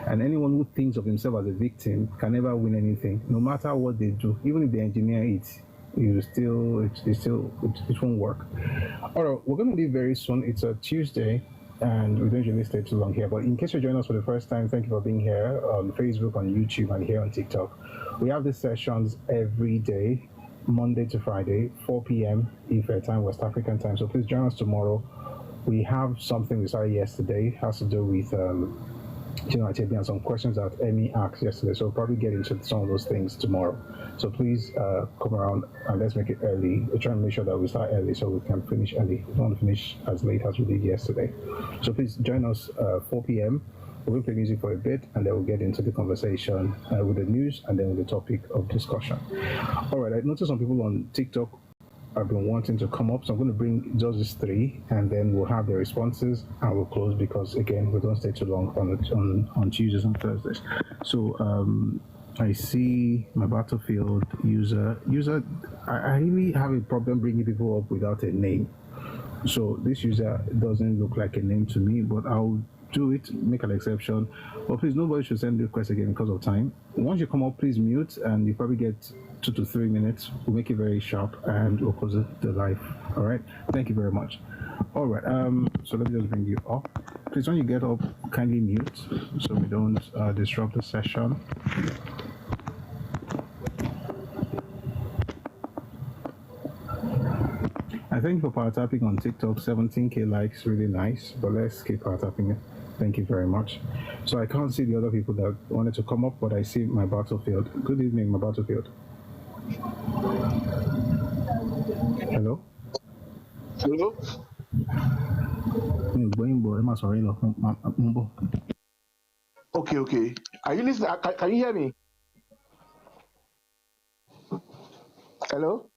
And anyone who thinks of himself as a victim can never win anything, no matter what they do. Even if they engineer it, it won't work. All right, we're going to leave very soon. It's a Tuesday. and we don't usually stay too long here. But in case you're joining us for the first time, thank you for being here on Facebook, on YouTube, and here on TikTok. We have these sessions every day, Monday to Friday, 4 p.m. Ife time, West African time. So please join us tomorrow. We have something we started yesterday, has to do with and some questions that Emmy asked yesterday. So we'll probably get into some of those things tomorrow. So please come around and let's make it early. We're trying to make sure that we start early so we can finish early. We don't want to finish as late as we did yesterday. So please join us 4 p.m. We'll play music for a bit and then we'll get into the conversation with the news and then with the topic of discussion. All right, I noticed some people on TikTok have been wanting to come up, so I'm going to bring just these three and then we'll have the responses and we'll close because again we don't stay too long on Tuesdays and Thursdays. So I see my Battlefield user. I really have a problem bringing people up without a name. So this user doesn't look like a name to me, but I'll do it, make an exception. But please, nobody should send requests again because of time. Once you come up, please mute, and you probably get 2 to 3 minutes. We'll make it very sharp, and we'll close the live. All right. Thank you very much. All right. So let me just bring you up. Please, when you get up, kindly mute so we don't disrupt the session. I thank you for power tapping on TikTok. 17K likes, really nice. But let's keep power tapping it. Thank you very much. So I can't see the other people that wanted to come up, but I see my Battlefield. Good evening, my Battlefield. Hello? Hello? Okay. Are you listening? Can you hear me? Hello?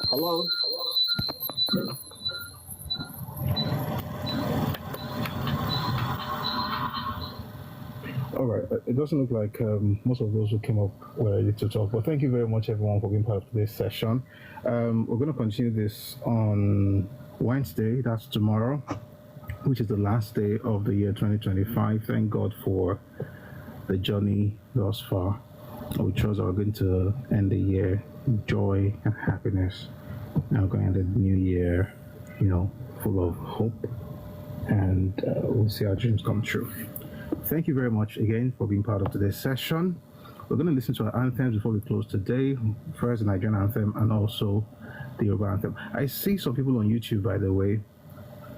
Hello? All right. It doesn't look like most of those who came up were ready to talk, but thank you very much, everyone, for being part of today's session. We're going to continue this on Wednesday, that's tomorrow, which is the last day of the year 2025. Thank God for the journey thus far. We chose we're going to end the year with joy and happiness. And we're going to end the new year, full of hope, and we'll see our dreams come true. Thank you very much again for being part of today's session. We're going to listen to our anthems before we close today. First, the Nigerian anthem and also the Yoruba anthem. I see some people on YouTube, by the way.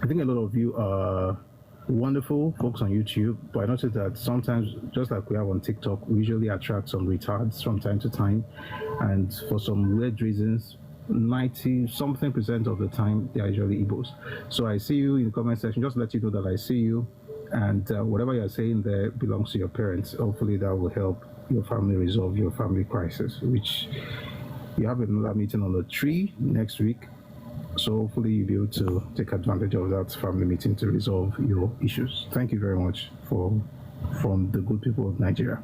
I think a lot of you are wonderful folks on YouTube, but I noticed that sometimes, just like we have on TikTok, we usually attract some retards from time to time. And for some weird reasons, 90-something% of the time, they are usually Igbos. So I see you in the comment section. Just to let you know that I see you. And whatever you're saying there belongs to your parents. Hopefully that will help your family resolve your family crisis, which you have another meeting on the 3 next week. So hopefully you'll be able to take advantage of that family meeting to resolve your issues. Thank you very much from the good people of Nigeria.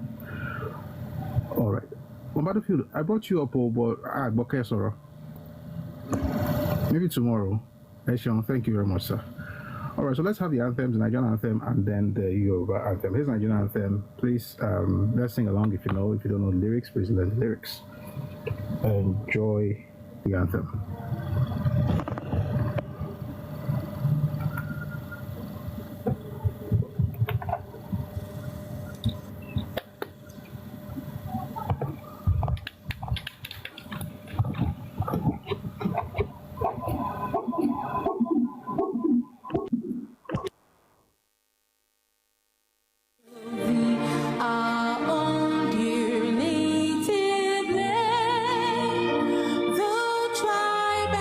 All right. On Battlefield, I brought you up, but maybe tomorrow. Eshon, thank you very much, sir. All right, so let's have the anthems, the Nigerian anthem, and then the Yoruba anthem. Here's the Nigerian anthem. Please, let's sing along if you know. If you don't know the lyrics, please learn the lyrics. Enjoy the anthem. Tribe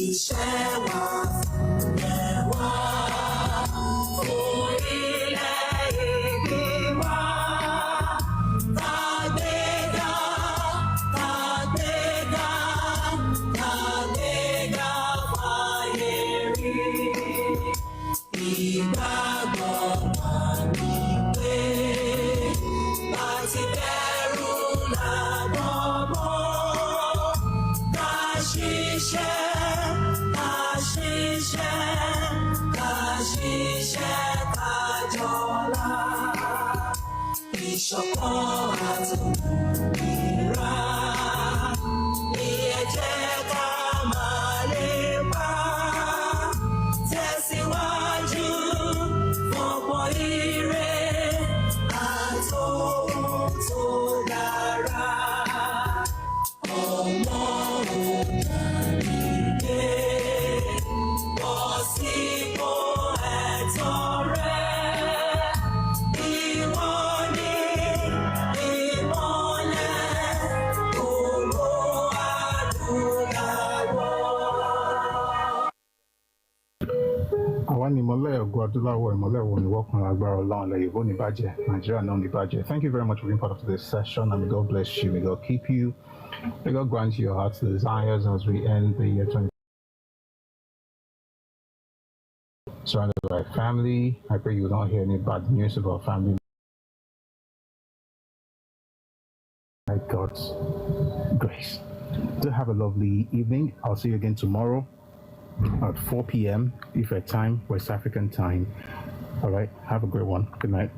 iṣẹ́ wa fúnlẹ̀ wá fún ilẹ̀-èdè wa. Kàgbéga, kàgbéga, kàgbéga fáyé rí. Ìgbàgbọ́ wa ni pé bá ti bẹ̀rù làbọ̀bọ̀. Ká ṣiṣẹ́, ká ṣiṣẹ́, ká ṣiṣẹ́ ká jọlá. Ìṣọ̀kan àtòmìnira ni ẹ jẹ́ ká máa lépa. Tẹ̀síwájú fọ̀pọ̀ ire àtòhun tó dára. Ọmọ òkàlìdé bọ́ sípò ẹ̀tọ́ rẹ̀. Ìwọ ni ìmọ́lẹ̀ gbogbo adúláwọ̀. Àwa ni ìmọ́lẹ̀ ògo adúláwọ̀, ìmọ́lẹ̀ wo ni wọ́pọ̀ agbára Ọlọ́run ilẹ̀ Yorùbá ò ní bàjẹ́, Nàìjíríà náà ò ní bàjẹ́. Thank you very much for being part of today's session, and may God bless you, may God keep you, may God grant you your heart's desires as we end the year 20. Surrounded by family, I pray you will not hear any bad news about family. By God's grace. Do have a lovely evening. I'll see you again tomorrow at 4 p.m. Ife time, West African time. All right. Have a great one. Good night.